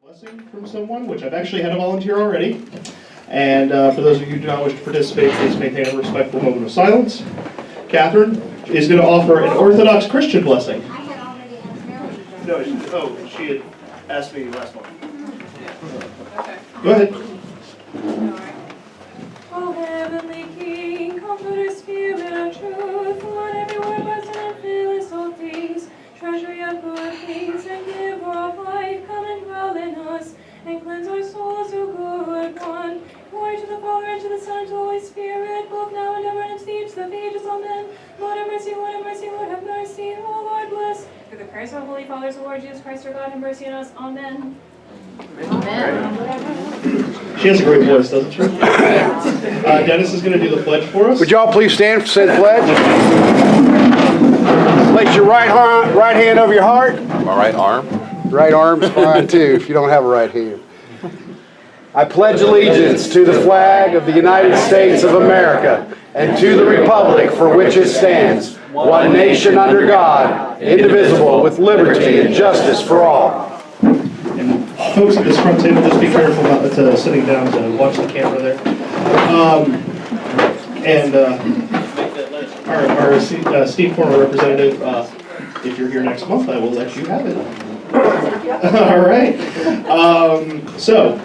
blessing from someone, which I've actually had a volunteer already. And for those of you who do not wish to participate, please maintain a respectful moment of silence. Catherine is going to offer an Orthodox Christian blessing. I had already asked Mary. No, she had asked me last one. Okay. Go ahead. O heavenly King, Comforter, Spirit of truth, let every word bless and fill us all things, treasury of good things, and giver of life, come and dwell in us, and cleanse our souls, O good one. Glory to the Father, and to the Son, and to the Holy Spirit, both now and ever, and to the age of ages. Amen. Lord have mercy, Lord have mercy, Lord have mercy. O Lord, bless. Through the prayers of our Holy Fathers, the Lord Jesus Christ, our God, have mercy on us. Amen. She has a great voice, doesn't she? Dennis is going to do the pledge for us. Would y'all please stand and say the pledge? Place your right hand over your heart. My right arm. Right arm's fine too, if you don't have a right hand. I pledge allegiance to the flag of the United States of America and to the republic for which it stands, one nation under God, indivisible, with liberty and justice for all. And folks at this front table, just be careful not sitting down to watch the camera there. Our Steve, former representative, if you're here next month, I will let you have it. All right. So,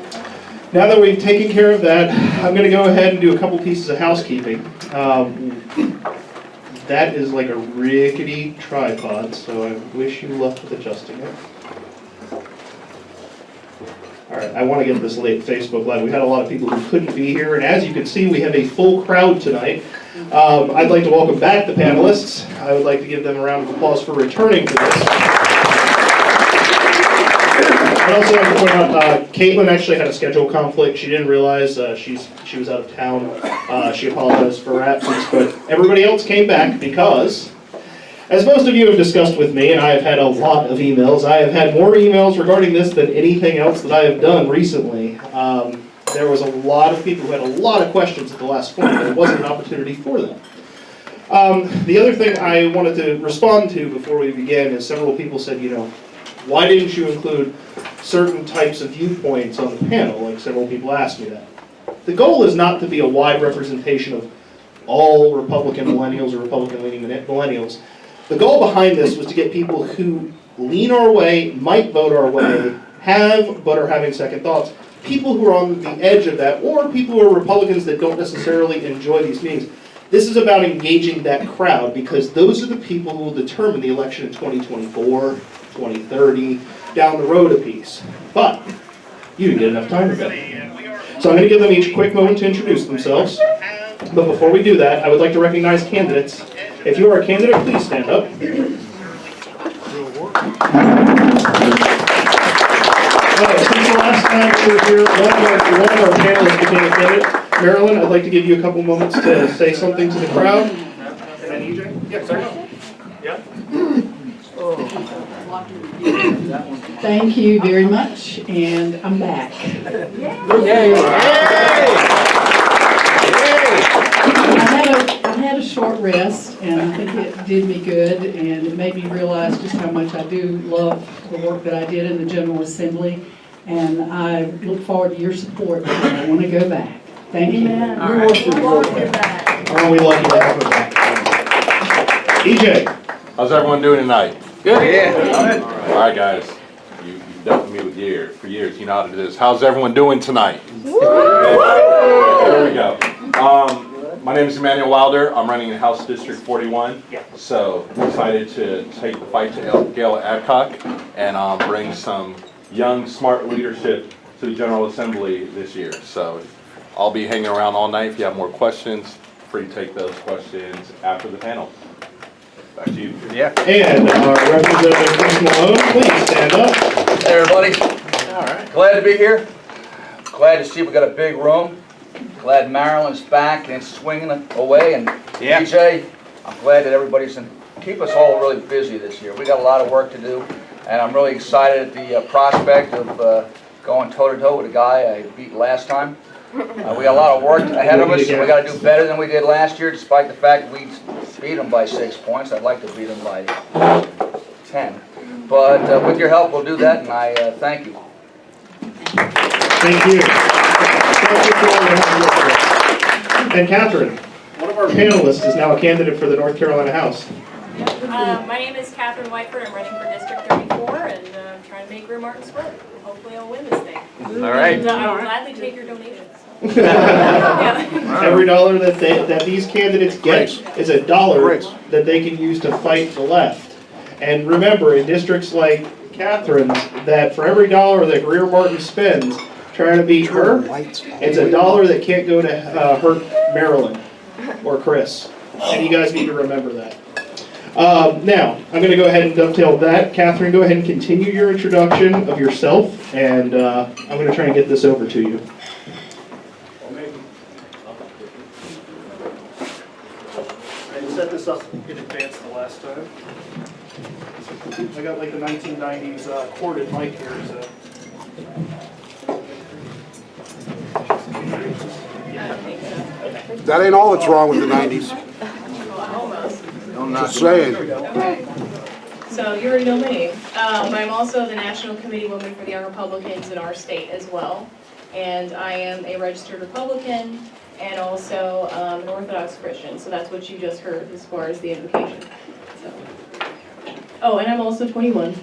now that we've taken care of that, I'm going to go ahead and do a couple pieces of housekeeping. That is like a rickety tripod, so I wish you luck with adjusting it. All right, I want to get this late Facebook Live. We had a lot of people who couldn't be here, and as you can see, we have a full crowd tonight. I'd like to welcome back the panelists. I would like to give them a round of applause for returning to this. I'd also like to point out, Caitlin actually had a schedule conflict. She didn't realize she was out of town. She apologized for her absence, but everybody else came back because, as most of you have discussed with me, and I have had a lot of emails, I have had more emails regarding this than anything else that I have done recently. There was a lot of people who had a lot of questions at the last point, but it wasn't an opportunity for them. The other thing I wanted to respond to before we begin is several people said, why didn't you include certain types of viewpoints on the panel? Like several people asked me that. The goal is not to be a wide representation of all Republican millennials or Republican-leaning millennials. The goal behind this was to get people who lean our way, might vote our way, have but are having second thoughts, people who are on the edge of that, or people who are Republicans that don't necessarily enjoy these meetings. This is about engaging that crowd because those are the people who will determine the election in 2024, 2030, down the road a piece. But you didn't get enough time to go. So I'm going to give them each a quick moment to introduce themselves. But before we do that, I would like to recognize candidates. If you are a candidate, please stand up. Since the last time we were here, one of our panelists became a candidate. Marilyn, I'd like to give you a couple moments to say something to the crowd. And then EJ? Yeah, sorry. Yeah. Thank you very much, and I'm back. I had a short rest, and I think it did me good, and it made me realize just how much I do love the work that I did in the General Assembly, and I look forward to your support, and I want to go back. Thank you. All right. We're back. Are we lucky to have her back? EJ. How's everyone doing tonight? Good. Yeah. All right, guys. You've dealt with me for years. You know how it is. How's everyone doing tonight? There we go. My name is Emmanuel Wilder. I'm running in House District 41. So excited to take the fight to Gail Adcock and bring some young, smart leadership to the General Assembly this year. So I'll be hanging around all night. If you have more questions, free to take those questions after the panel. Back to you. Yeah. And our representative, Chris Malone, please stand up. Hey everybody. All right. Glad to be here. Glad to see we got a big room. Glad Marilyn's back and swinging away. And DJ, I'm glad that everybody's in. Keep us all really busy this year. We got a lot of work to do, and I'm really excited at the prospect of going toe-to-toe with a guy I beat last time. We got a lot of work ahead of us. We got to do better than we did last year, despite the fact we beat them by 6 points. I'd like to beat them by 10. But with your help, we'll do that, and I thank you. Thank you. Thank you for all your hard work. And Catherine, one of our panelists is now a candidate for the North Carolina House. My name is Catherine Whiteford. I'm running for District 34 and trying to make Rear Martin square. Hopefully I'll win this thing. All right. And I will gladly take your donations. Every dollar that these candidates get is a dollar that they can use to fight the left. And remember, in districts like Catherine's, that for every dollar that Greer Martin spends trying to beat her, it's a dollar that can't go to hurt Marilyn or Chris. And you guys need to remember that. Now, I'm going to go ahead and dovetail that. Catherine, go ahead and continue your introduction of yourself, and I'm going to try and get this over to you. I set this up in advance the last time. I got like the 1990s corded mic here, so. That ain't all that's wrong with the 90s. Just saying. Okay. So you already know my name. I'm also the National Committee Woman for the Young Republicans in our state as well. And I am a registered Republican and also an Orthodox Christian. So that's what you just heard as far as the invocation. So. Oh, and I'm also 21.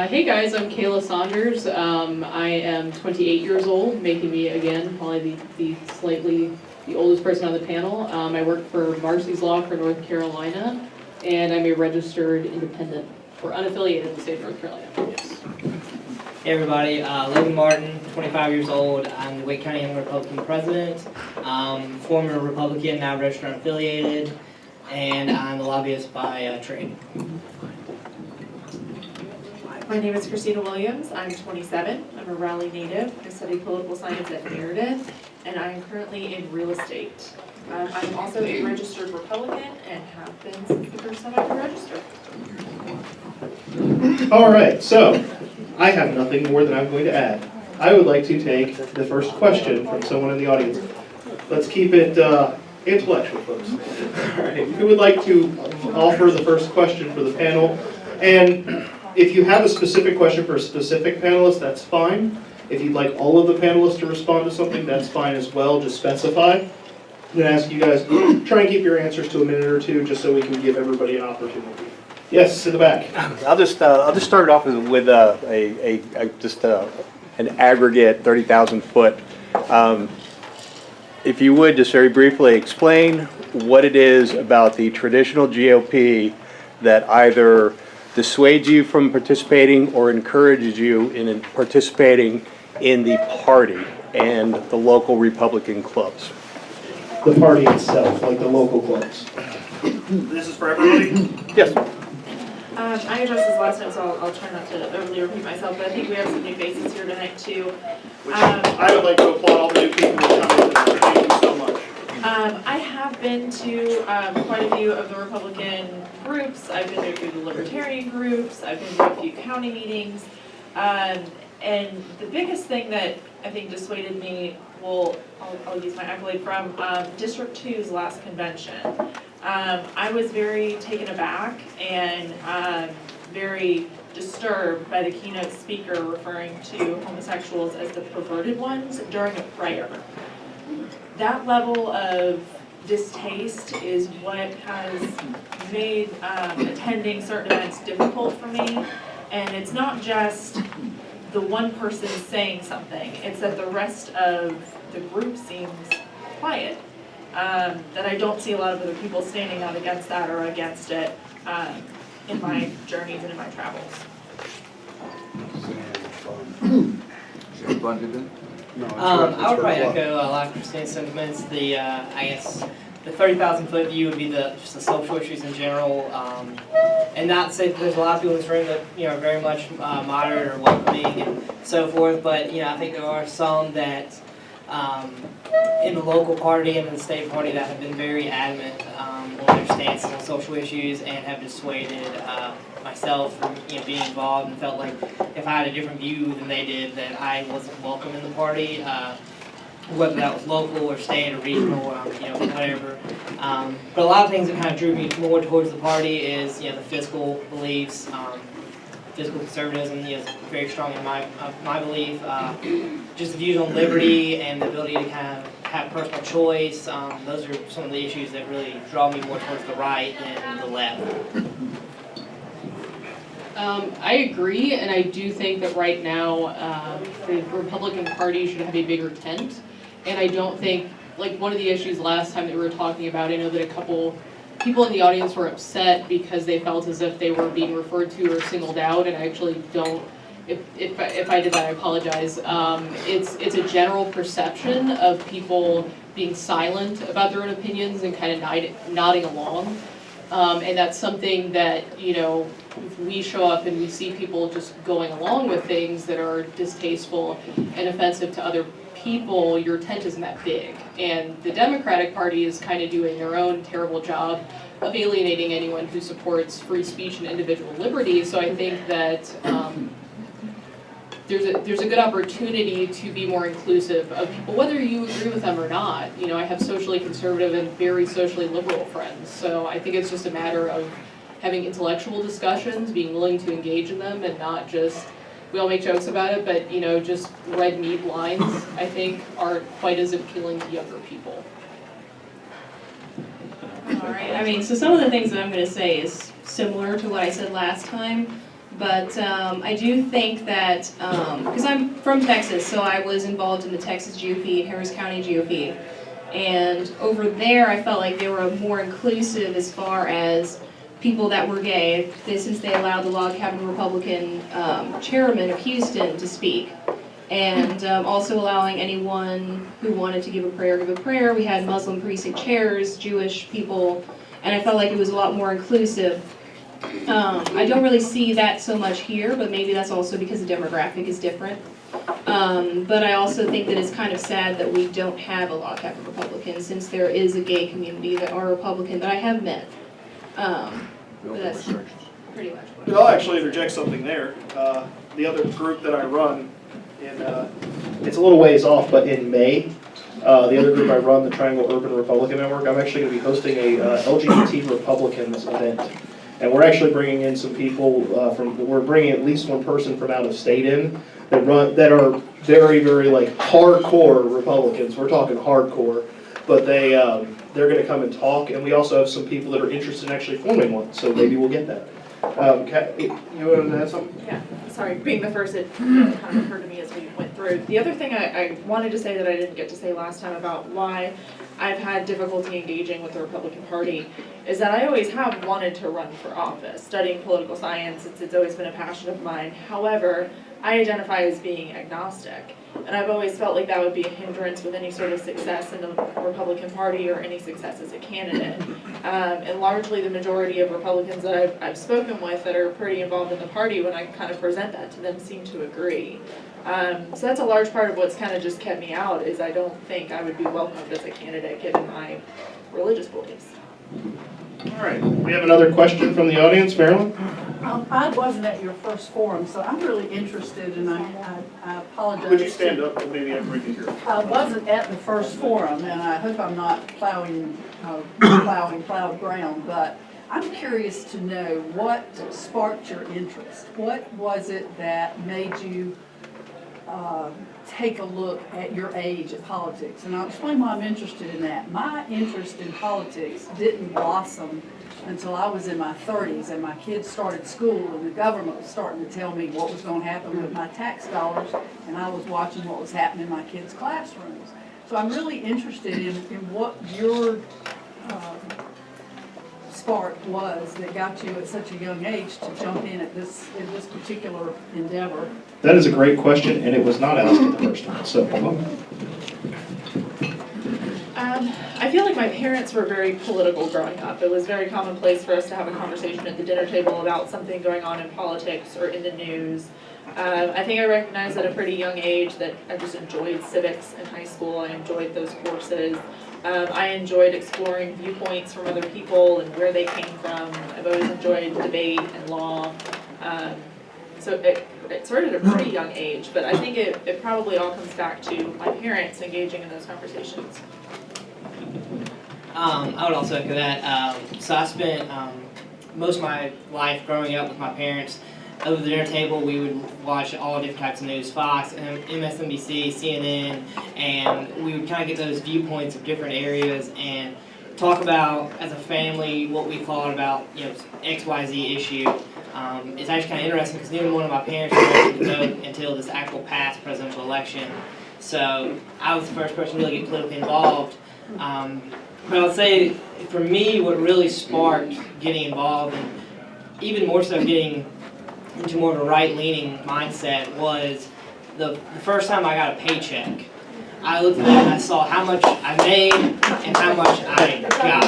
Hey guys, I'm Kayla Saunders. I am 28 years old, making me again probably the oldest person on the panel. I work for Marcy's Law for North Carolina, and I'm a registered independent or unaffiliated in the state of North Carolina. Yes. Hey everybody, Logan Martin, 25 years old. I'm the Wake County Young Republican president, former Republican, now registered unaffiliated, and I'm a lobbyist by trade. My name is Christina Williams. I'm 27. I'm a Raleigh native. I study political science at Meredith, and I am currently in real estate. I'm also a registered Republican and have been since the first time I could register. All right, so I have nothing more that I'm going to add. I would like to take the first question from someone in the audience. Let's keep it intellectual, folks. All right, who would like to offer the first question for the panel? And if you have a specific question for a specific panelist, that's fine. If you'd like all of the panelists to respond to something, that's fine as well, just specify. I'm going to ask you guys, try and keep your answers to a minute or two, just so we can give everybody an opportunity. Yes, in the back. I'll just start it off with an aggregate 30,000 foot. If you would just very briefly explain what it is about the traditional GOP that either dissuades you from participating or encourages you in participating in the party and the local Republican clubs. The party itself, like the local clubs. This is for everybody? Yes. I addressed this last time, so I'll try not to overly repeat myself, but I think we have some new faces here tonight too. I would like to applaud all the new people who have come in tonight. Thank you so much. I have been to quite a few of the Republican groups. I've been to a few of the Libertarian groups. I've been to a few county meetings. And the biggest thing that I think dissuaded me, well, I'll use my accolade from District 2's last convention. I was very taken aback and very disturbed by the keynote speaker referring to homosexuals as the perverted ones during a prayer. That level of distaste is what has made attending certain events difficult for me. And it's not just the one person saying something, it's that the rest of the group seems quiet. That I don't see a lot of other people standing out against that or against it in my journeys and in my travels. I would probably echo a lot of Christine's sentiments. I guess the 30,000 foot view would be just the social issues in general, and not say that there's a lot of people in this room that are very much moderate or welcoming and so forth. But I think there are some that in the local party and in the state party that have been very adamant on their stances on social issues and have dissuaded myself from being involved, and felt like if I had a different view than they did, that I wasn't welcome in the party, whether that was local or state or regional, whatever. But a lot of things that kind of drew me more towards the party is the fiscal beliefs. physical conservatism is very strong in my belief. Just the views on liberty and the ability to kind of have personal choice. Those are some of the issues that really draw me more towards the right than the left. I agree, and I do think that right now the Republican Party should have a bigger tent. And I don't think, like one of the issues last time that we were talking about, I know that a couple people in the audience were upset because they felt as if they were being referred to or singled out, and I actually don't. If I did that, I apologize. It's a general perception of people being silent about their own opinions and kind of nodding along. And that's something that, you know, if we show up and we see people just going along with things that are distasteful and offensive to other people, your tent isn't that big. And the Democratic Party is kind of doing their own terrible job of alienating anyone who supports free speech and individual liberty. So I think that there's a good opportunity to be more inclusive of people, whether you agree with them or not. You know, I have socially conservative and very socially liberal friends, so I think it's just a matter of having intellectual discussions, being willing to engage in them, and not just, we all make jokes about it, but, you know, just red meat lines, I think, aren't quite as appealing to younger people. All right, I mean, so some of the things that I'm going to say is similar to what I said last time. But I do think that, because I'm from Texas, so I was involved in the Texas GOP, Harris County GOP. And over there, I felt like they were more inclusive as far as people that were gay, since they allowed the Log Cabin Republican chairman of Houston to speak. And also allowing anyone who wanted to give a prayer, give a prayer. We had Muslim precinct chairs, Jewish people, and I felt like it was a lot more inclusive. I don't really see that so much here, but maybe that's also because the demographic is different. But I also think that it's kind of sad that we don't have a Log Cabin Republican, since there is a gay community that are Republican that I have met. But that's pretty much what I'll actually interject something there. The other group that I run, it's a little ways off, but in May, the other group I run, the Triangle Urban Republican Network, I'm actually going to be hosting a LGBT Republicans event. And we're actually bringing in some people we're bringing at least one person from out of state in that are very, very like hardcore Republicans. We're talking hardcore, but they're going to come and talk. And we also have some people that are interested in actually forming one, so maybe we'll get that. You want to add something? Yeah, sorry, being the first, it kind of occurred to me as we went through. The other thing I wanted to say that I didn't get to say last time about why I've had difficulty engaging with the Republican Party is that I always have wanted to run for office. Studying political science, it's always been a passion of mine. However, I identify as being agnostic. And I've always felt like that would be a hindrance with any sort of success in the Republican Party or any success as a candidate. And largely the majority of Republicans that I've spoken with that are pretty involved in the party, when I kind of present that to them, seem to agree. So that's a large part of what's kind of just kept me out, is I don't think I would be welcomed as a candidate given my religious beliefs. All right, we have another question from the audience. Marilyn? I wasn't at your first forum, so I'm really interested, and I apologize. Would you stand up and maybe everybody can hear? I wasn't at the first forum, and I hope I'm not plowing plowed ground, but I'm curious to know what sparked your interest. What was it that made you take a look at your age at politics? And I'll explain why I'm interested in that. My interest in politics didn't blossom until I was in my 30s and my kids started school and the government was starting to tell me what was going to happen with my tax dollars, and I was watching what was happening in my kids' classrooms. So I'm really interested in what your spark was that got you at such a young age to jump in at this particular endeavor. That is a great question, and it was not asked at the first time. So, I feel like my parents were very political growing up. It was very commonplace for us to have a conversation at the dinner table about something going on in politics or in the news. I think I recognized at a pretty young age that I just enjoyed civics in high school. I enjoyed those courses. I enjoyed exploring viewpoints from other people and where they came from. I've always enjoyed debate and law. So it started at a pretty young age, but I think it probably all comes back to my parents engaging in those conversations. I would also echo that. So I spent most of my life growing up with my parents. over the dinner table, we would watch all different types of news, Fox, MSNBC, CNN, and we would kind of get those viewpoints of different areas and talk about, as a family, what we thought about, XYZ issue. It's actually kind of interesting because neither one of my parents were able to vote until this actual past presidential election. So I was the first person to really get politically involved. But I would say, for me, what really sparked getting involved, and even more so getting into more of a right-leaning mindset, was the first time I got a paycheck. I looked at that and I saw how much I made and how much I got.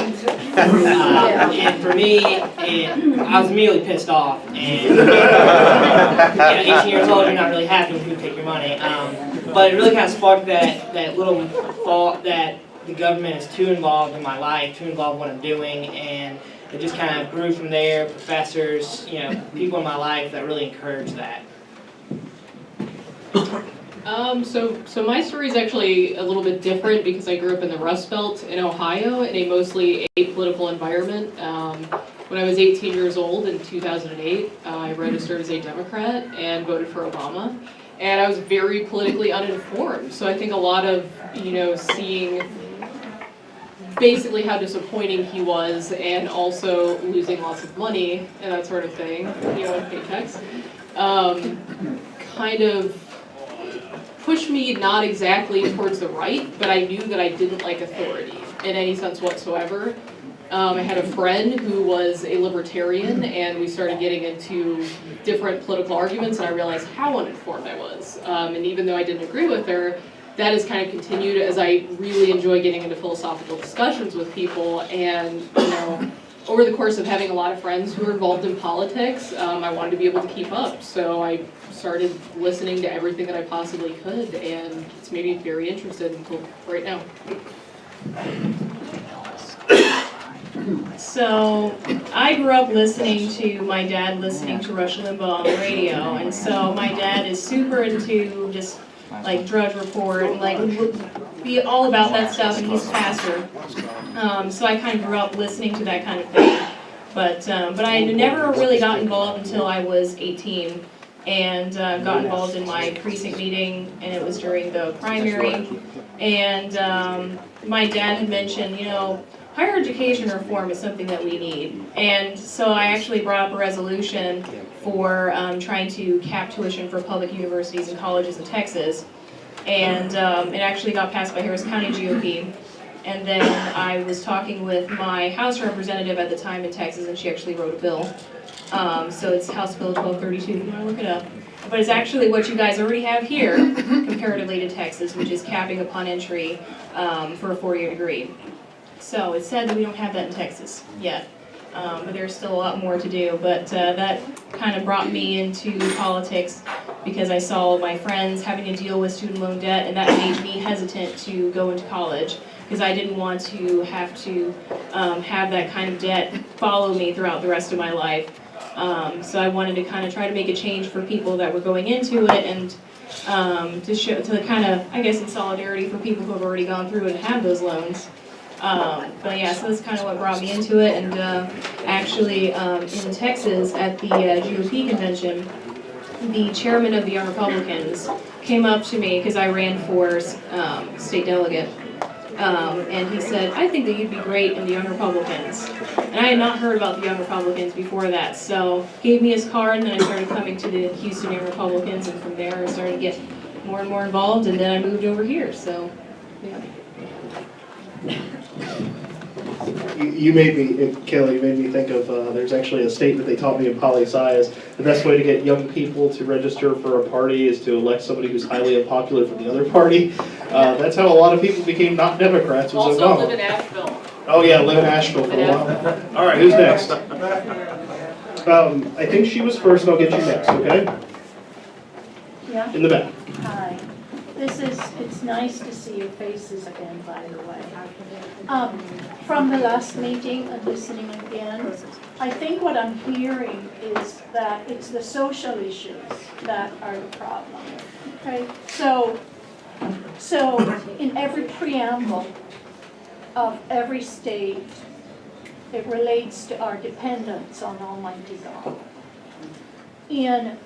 And for me, I was immediately pissed off. And 18 years old, you're not really happy when people take your money. But it really kind of sparked that little thought that the government is too involved in my life, too involved in what I'm doing, and it just kind of grew from there. Professors, people in my life that really encouraged that. So my story is actually a little bit different because I grew up in the Rust Belt in Ohio in a mostly apolitical environment. When I was 18 years old in 2008, I registered as a Democrat and voted for Obama. And I was very politically uninformed. So I think a lot of, seeing basically how disappointing he was and also losing lots of money and that sort of thing, and paychecks, kind of pushed me not exactly towards the right, but I knew that I didn't like authority in any sense whatsoever. I had a friend who was a libertarian, and we started getting into different political arguments, and I realized how uninformed I was. And even though I didn't agree with her, that has kind of continued as I really enjoy getting into philosophical discussions with people. And over the course of having a lot of friends who are involved in politics, I wanted to be able to keep up. So I started listening to everything that I possibly could, and it's made me very interested until right now. So I grew up listening to my dad listening to Rush Limbaugh on the radio, and so my dad is super into just like Drudge Report and like be all about that stuff, and he's a pastor. So I kind of grew up listening to that kind of thing, but I never really got involved until I was 18 and got involved in my precinct meeting, and it was during the primary. And my dad had mentioned, higher education reform is something that we need. And so I actually brought up a resolution for trying to cap tuition for public universities and colleges in Texas. And it actually got passed by Harris County GOP. And then I was talking with my House representative at the time in Texas, and she actually wrote a bill. So it's House Bill 1232, if you want to look it up. But it's actually what you guys already have here, comparatively to Texas, which is capping upon entry for a 4-year degree. So it's sad that we don't have that in Texas yet, but there's still a lot more to do. But that kind of brought me into politics because I saw my friends having to deal with student loan debt, and that made me hesitant to go into college because I didn't want to have that kind of debt follow me throughout the rest of my life. So I wanted to kind of try to make a change for people that were going into it, and to kind of, I guess, in solidarity for people who have already gone through it and have those loans. But yeah, so that's kind of what brought me into it. And actually, in Texas at the GOP convention, the chairman of the Young Republicans came up to me because I ran for state delegate. And he said, I think that you'd be great in the Young Republicans. And I had not heard about the Young Republicans before that, so he gave me his card, and then I started coming to the Houston Young Republicans, and from there I started to get more and more involved, and then I moved over here, so, yeah. You made me, Kelly, you made me think of, there's actually a statement they taught me in poli-sci is the best way to get young people to register for a party is to elect somebody who's highly unpopular from the other party. That's how a lot of people became not Democrats. Was Also Obama. live in Asheville. Oh yeah, live in Asheville for a while. All right, who's next? I think she was first, and I'll get you next, okay? Yeah. In the back. Hi. It's nice to see your faces again, by the way. From the last meeting and listening again, I think what I'm hearing is that it's the social issues that are the problem. Okay, so in every preamble of every state, it relates to our dependence on Almighty God. and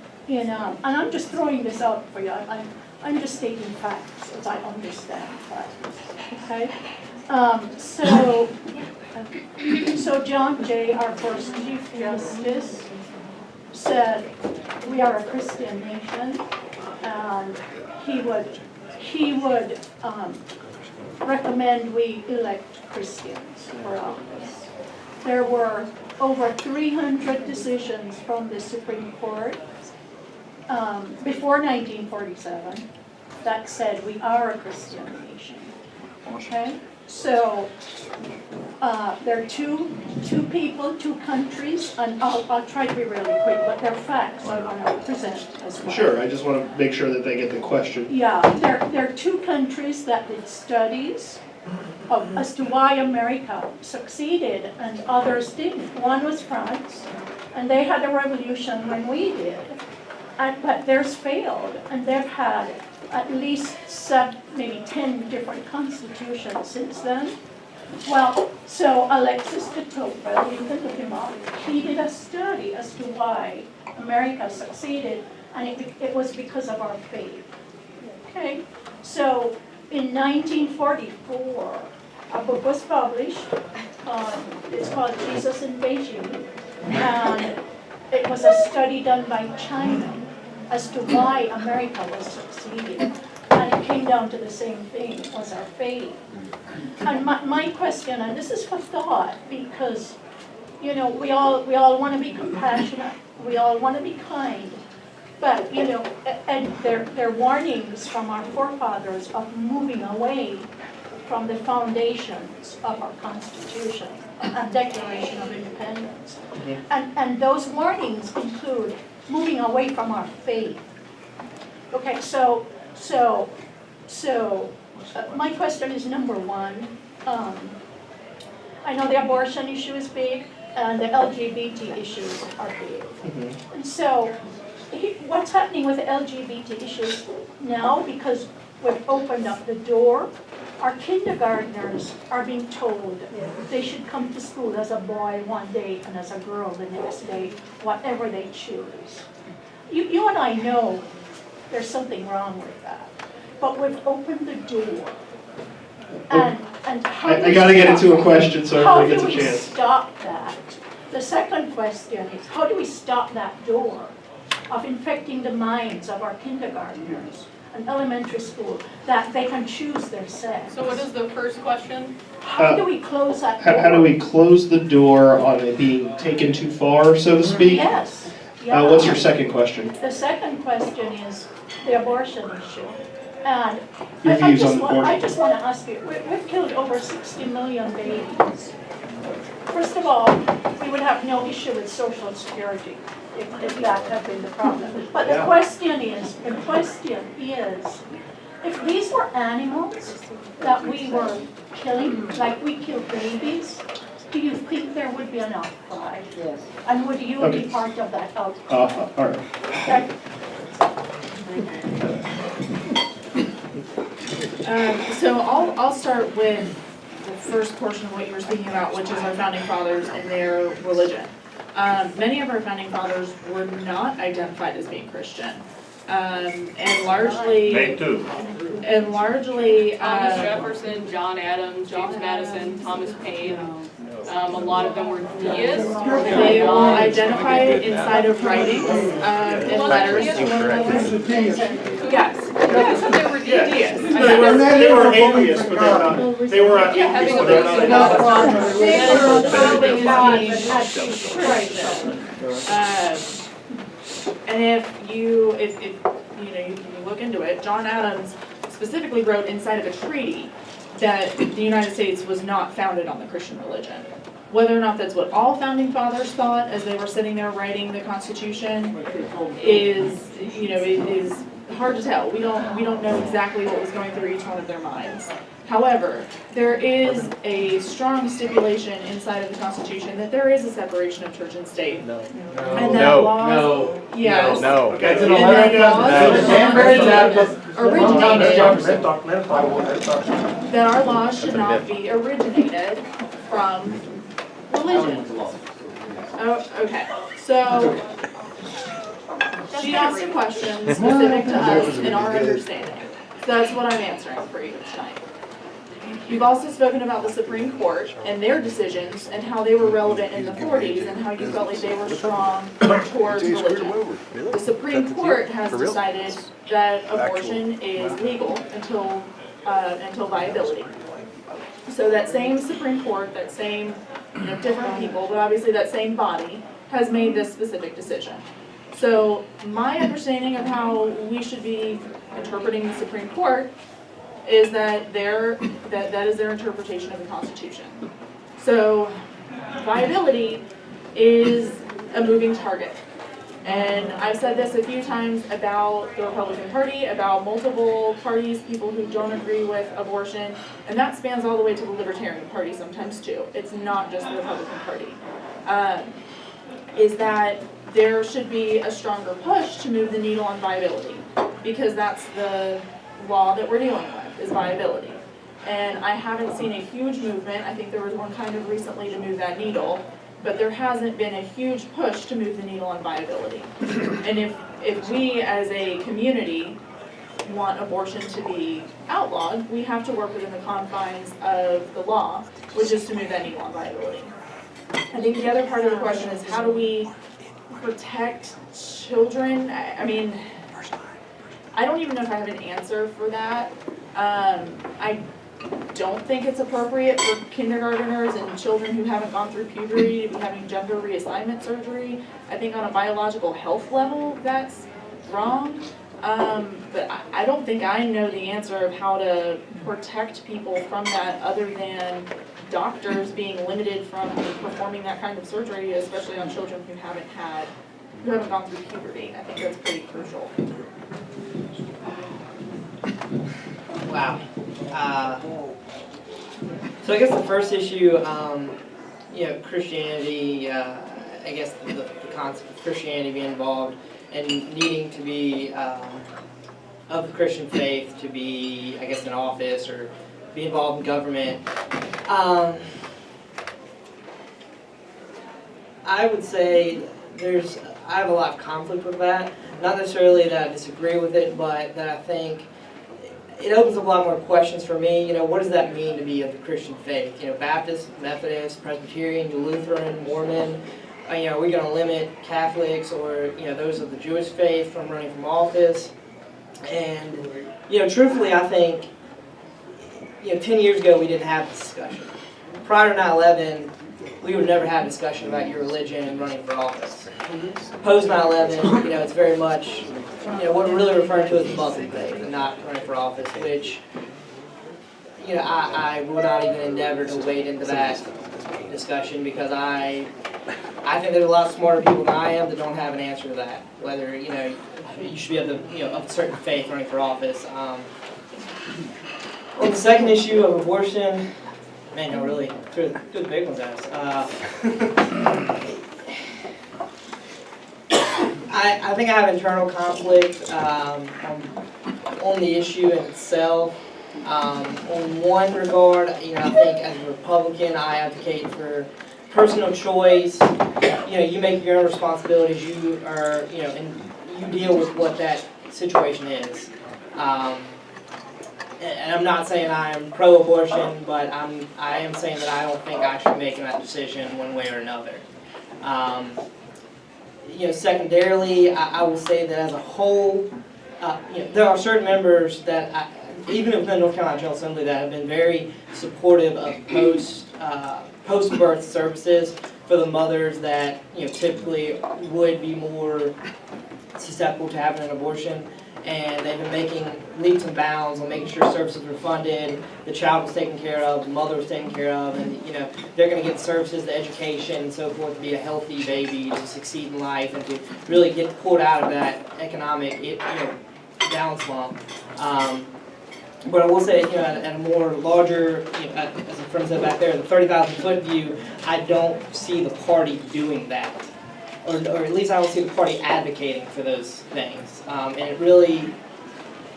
I'm just throwing this out for you, I'm just stating facts as I understand facts, okay? So John Jay, our first Chief Justice, said we are a Christian nation, and he would recommend we elect Christians for office. There were over 300 decisions from the Supreme Court before 1947 that said we are a Christian nation. Okay, so there are two people, two countries, and I'll try to be really quick, but they're facts I want to present as well. Sure, I just want to make sure that they get the question. Yeah, there are two countries that did studies as to why America succeeded and others didn't. One was France, and they had a revolution when we did, but theirs failed, and they've had at least 7, maybe 10 different constitutions since then. Well, so Alexis de Tocqueville, you can look him up, he did a study as to why America succeeded, and it was because of our faith. Okay, so in 1944, a book was published. It's called Jesus in Beijing, and it was a study done by China as to why America was succeeding, and it came down to the same thing, was our faith. And my question, and this is for thought, because we all want to be compassionate, we all want to be kind, but and there are warnings from our forefathers of moving away from the foundations of our Constitution and Declaration of Independence. And those warnings include moving away from our faith. Okay, so my question is number one. I know the abortion issue is big, and the LGBT issues are big. And so, what's happening with the LGBT issues now? Because we've opened up the door. Our kindergartners are being told they should come to school as a boy one day and as a girl the next day, whatever they choose. You and I know there's something wrong with that, but we've opened the door. And I got to get into a question so everybody gets a chance. How do we stop that? The second question is, how do we stop that door of infecting the minds of our kindergartners and elementary school that they can choose their sex? So what is the first question? How do we close that door? How do we close the door on it being taken too far, so to speak? Yes. Yeah. What's your second question? The second question is the abortion issue. And Your I views on abortion. I just want to ask you, we've killed over 60 million babies. First of all, we would have no issue with Social Security if that had been the problem. But the question is, if these were animals that we were killing, like we kill babies, do you think there would be an outcry? Yes. And would you be part of that outcry? All right. Okay. So I'll start with the first portion of what you were speaking about, which is our founding fathers and their religion. Many of our founding fathers were not identified as being Christian, and largely. Me too. And largely. Thomas Jefferson, John Adams, James Madison, Thomas Paine. A lot of them were deists. They will identify it inside of writings and letters. Yes. So they were deists. They were atheists, but they were not atheists, but they're not. And if you look into it, John Adams specifically wrote inside of a treaty that the United States was not founded on the Christian religion. Whether or not that's what all founding fathers thought as they were sitting there writing the Constitution is hard to tell. We don't know exactly what was going through each one of their minds. However, there is a strong stipulation inside of the Constitution that there is a separation of church and state. No. And that laws, yes. No. Okay. And that laws that our laws should not be originated from religion. Oh, okay. So She asked a question specific to us and our understanding. So that's what I'm answering for you tonight. You've also spoken about the Supreme Court and their decisions and how they were relevant in the 40s and how you felt like they were strong towards religion. The Supreme Court has decided that abortion is legal until viability. So that same Supreme Court, that same, different people, but obviously that same body has made this specific decision. So my understanding of how we should be interpreting the Supreme Court is that that is their interpretation of the Constitution. So viability is a moving target. And I've said this a few times about the Republican Party, about multiple parties, people who don't agree with abortion, and that spans all the way to the Libertarian Party sometimes too. It's not just the Republican Party. Is that there should be a stronger push to move the needle on viability, because that's the law that we're dealing with, is viability. And I haven't seen a huge movement. I think there was one kind of recently to move that needle, but there hasn't been a huge push to move the needle on viability. And if we as a community want abortion to be outlawed, we have to work within the confines of the law, which is to move that needle on viability. I think the other part of the question is, how do we protect children? I mean, I don't even know if I have an answer for that. I don't think it's appropriate for kindergarteners and children who haven't gone through puberty to be having gender reassignment surgery. I think on a biological health level, that's wrong. But I don't think I know the answer of how to protect people from that, other than doctors being limited from performing that kind of surgery, especially on children who haven't gone through puberty. I think that's pretty crucial. Wow. So I guess the first issue, Christianity, I guess the concept of Christianity being involved and needing to be of the Christian faith to be, I guess, in office or be involved in government. I would say I have a lot of conflict with that. Not necessarily that I disagree with it, but that I think it opens up a lot more questions for me. What does that mean to be of the Christian faith? Baptist, Methodist, Presbyterian, Lutheran, Mormon. Are we going to limit Catholics or those of the Jewish faith from running for office? And truthfully, I think 10 years ago we didn't have this discussion. Prior to 9/11, we would never have a discussion about your religion and running for office. Post 9/11, it's very much what we're really referring to as the Muslim faith and not running for office, which I would not even endeavor to wade into that discussion, because I think there's a lot smarter people than I am that don't have an answer to that. Whether you should be of of a certain faith running for office. On the second issue of abortion, man, really threw the big ones at us. I think I have internal conflict on the issue in itself. On one regard, I think as a Republican, I advocate for personal choice. You make your own responsibilities. You are, and you deal with what that situation is. And I'm not saying I am pro-abortion, but I am saying that I don't think I should be making that decision one way or another. Secondarily, I will say that as a whole, there are certain members that, even within the North Carolina General Assembly, that have been very supportive of post-birth services for the mothers that typically would be more susceptible to having an abortion. And they've been making leaps and bounds on making sure services were funded, the child was taken care of, the mother was taken care of, and they're going to get services, the education, and so forth to be a healthy baby, to succeed in life, and to really get pulled out of that economic down slump. But I will say, at a more larger, as the friend said back there, the 30,000-foot view, I don't see the party doing that. Or at least I don't see the party advocating for those things. And it really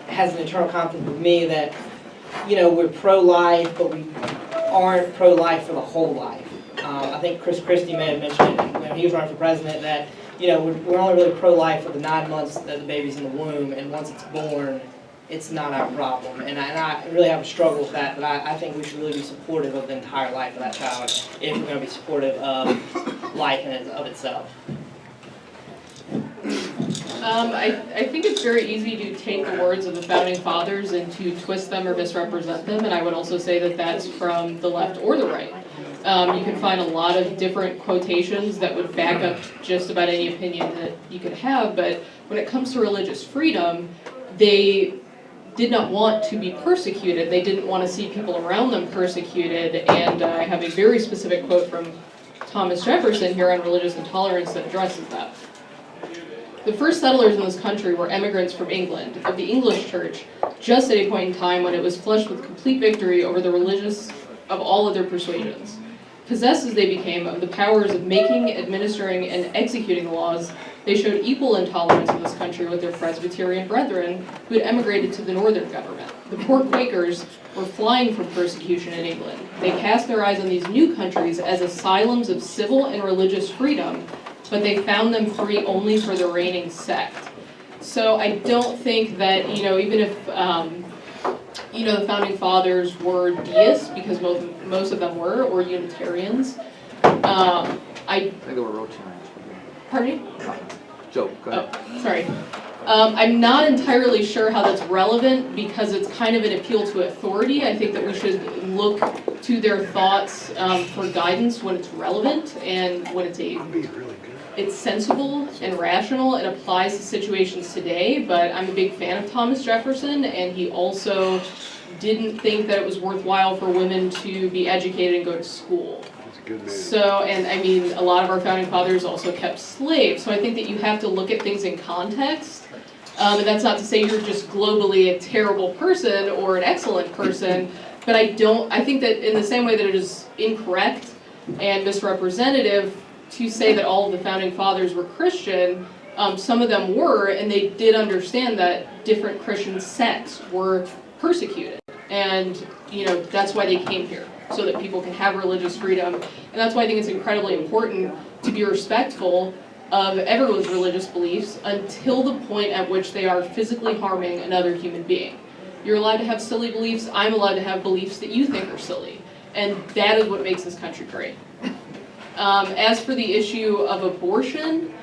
has an internal conflict with me that, we're pro-life, but we aren't pro-life for the whole life. I think Chris Christie may have mentioned it when he was running for president, that we're only really pro-life for the 9 months that the baby's in the womb, and once it's born, it's not our problem. And I really have a struggle with that, but I think we should really be supportive of the entire life of that child if we're going to be supportive of life in of itself. I think it's very easy to take the words of the founding fathers and to twist them or misrepresent them, and I would also say that that's from the left or the right. You can find a lot of different quotations that would back up just about any opinion that you could have, but when it comes to religious freedom, they did not want to be persecuted. They didn't want to see people around them persecuted, and I have a very specific quote from Thomas Jefferson here on religious intolerance that addresses that. The first settlers in this country were immigrants from England, of the English Church, just at a point in time when it was flushed with complete victory over the religious of all other persuasions. Possessed as they became of the powers of making, administering, and executing the laws, they showed equal intolerance in this country with their Presbyterian brethren who had emigrated to the northern government. The poor Quakers were flying from persecution in England. They cast their eyes on these new countries as asylums of civil and religious freedom, but they found them free only for the reigning sect. So I don't think that, even if, the founding fathers were deists, because most of them were, or Unitarians, I think they were Rotarians. Pardon me? Joke, go ahead. Oh, sorry. I'm not entirely sure how that's relevant because it's kind of an appeal to authority. I think that we should look to their thoughts for guidance when it's relevant and when it's sensible and rational and applies to situations today. But I'm a big fan of Thomas Jefferson, and he also didn't think that it was worthwhile for women to be educated and go to school. So, and I mean, a lot of our founding fathers also kept slaves. So I think that you have to look at things in context. And that's not to say you're just globally a terrible person or an excellent person, but I think that in the same way that it is incorrect and misrepresentative to say that all of the founding fathers were Christian, some of them were, and they did understand that different Christian sects were persecuted. And, that's why they came here, so that people can have religious freedom. And that's why I think it's incredibly important to be respectful of everyone's religious beliefs until the point at which they are physically harming another human being. You're allowed to have silly beliefs. I'm allowed to have beliefs that you think are silly. And that is what makes this country great. As for the issue of abortion,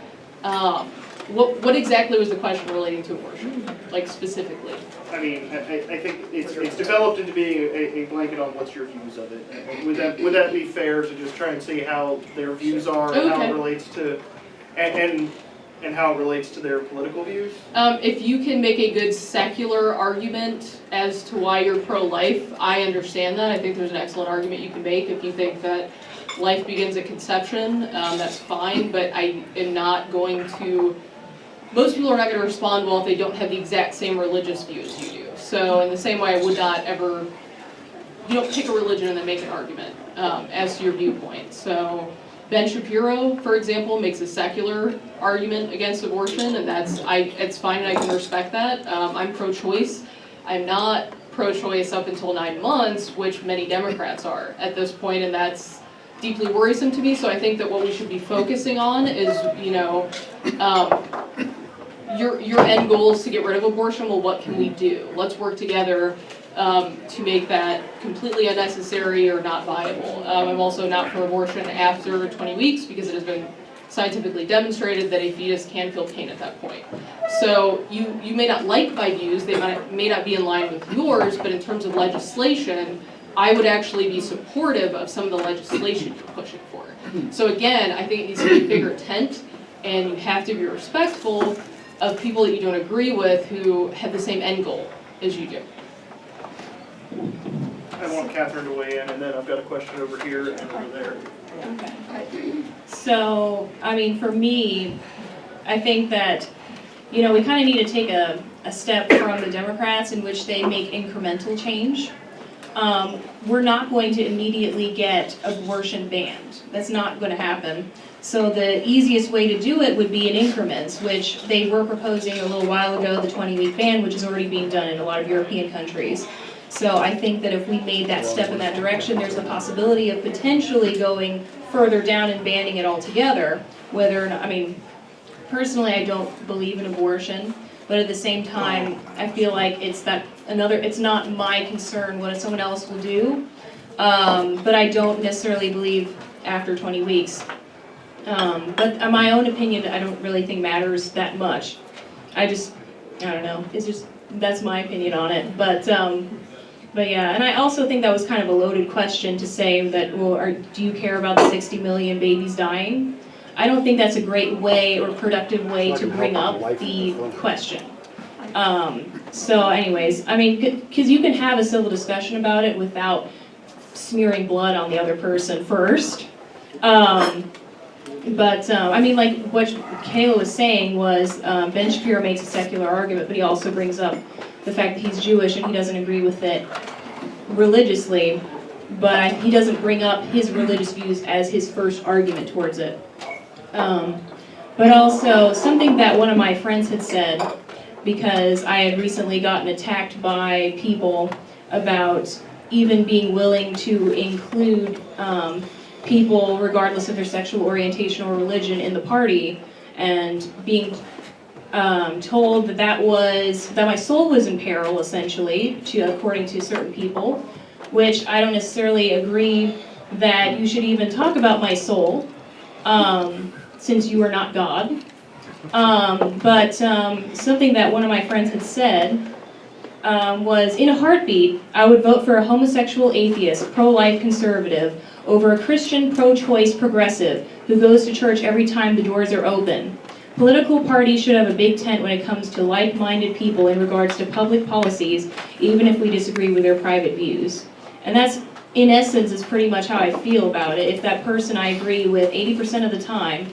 what exactly was the question relating to abortion, like specifically? I mean, I think it's developed into being a blanket on what's your views of it. And would that be fair to just try and see how their views are and how it relates to, and how it relates to their political views? If you can make a good secular argument as to why you're pro-life, I understand that. I think there's an excellent argument you can make. If you think that life begins at conception, that's fine, but I am not going to. Most people are not going to respond well if they don't have the exact same religious view as you do. So in the same way, I would not ever, you don't pick a religion and then make an argument as to your viewpoint. So Ben Shapiro, for example, makes a secular argument against abortion, and it's fine and I can respect that. I'm pro-choice. I'm not pro-choice up until 9 months, which many Democrats are at this point, and that's deeply worrisome to me. So I think that what we should be focusing on is, your end goal is to get rid of abortion. Well, what can we do? Let's work together to make that completely unnecessary or not viable. I'm also not for abortion after 20 weeks because it has been scientifically demonstrated that a fetus can feel pain at that point. So you may not like my views, they may not be in line with yours, but in terms of legislation, I would actually be supportive of some of the legislation you're pushing for. So again, I think it needs to be a bigger tent, and you have to be respectful of people that you don't agree with who have the same end goal as you do. I want Catherine to weigh in, and then I've got a question over here and over there. Okay. So, I mean, for me, I think that, we kind of need to take a step from the Democrats in which they make incremental change. We're not going to immediately get abortion banned. That's not going to happen. So the easiest way to do it would be in increments, which they were proposing a little while ago, the 20-week ban, which is already being done in a lot of European countries. So I think that if we made that step in that direction, there's the possibility of potentially going further down and banning it altogether. Whether or not, personally, I don't believe in abortion, but at the same time, I feel like it's not my concern what someone else will do, but I don't necessarily believe after 20 weeks. But my own opinion, I don't really think matters that much. I don't know, that's my opinion on it, but yeah, and I also think that was kind of a loaded question to say that, well, do you care about the 60 million babies dying? I don't think that's a great way or productive way to bring up the question. So anyways, I mean, because you can have a civil discussion about it without smearing blood on the other person first. I mean, like what Kayla was saying was, Ben Shapiro makes a secular argument, but he also brings up the fact that he's Jewish and he doesn't agree with it religiously, but he doesn't bring up his religious views as his first argument towards it. But also, something that one of my friends had said, because I had recently gotten attacked by people about even being willing to include people, regardless of their sexual orientation or religion, in the party, and being told that my soul was in peril, essentially, according to certain people, which I don't necessarily agree that you should even talk about my soul, since you are not God. But something that one of my friends had said was, in a heartbeat, I would vote for a homosexual atheist, pro-life conservative, over a Christian pro-choice progressive who goes to church every time the doors are open. Political parties should have a big tent when it comes to like-minded people in regards to public policies, even if we disagree with their private views. And that's, in essence, is pretty much how I feel about it. If that person I agree with 80% of the time,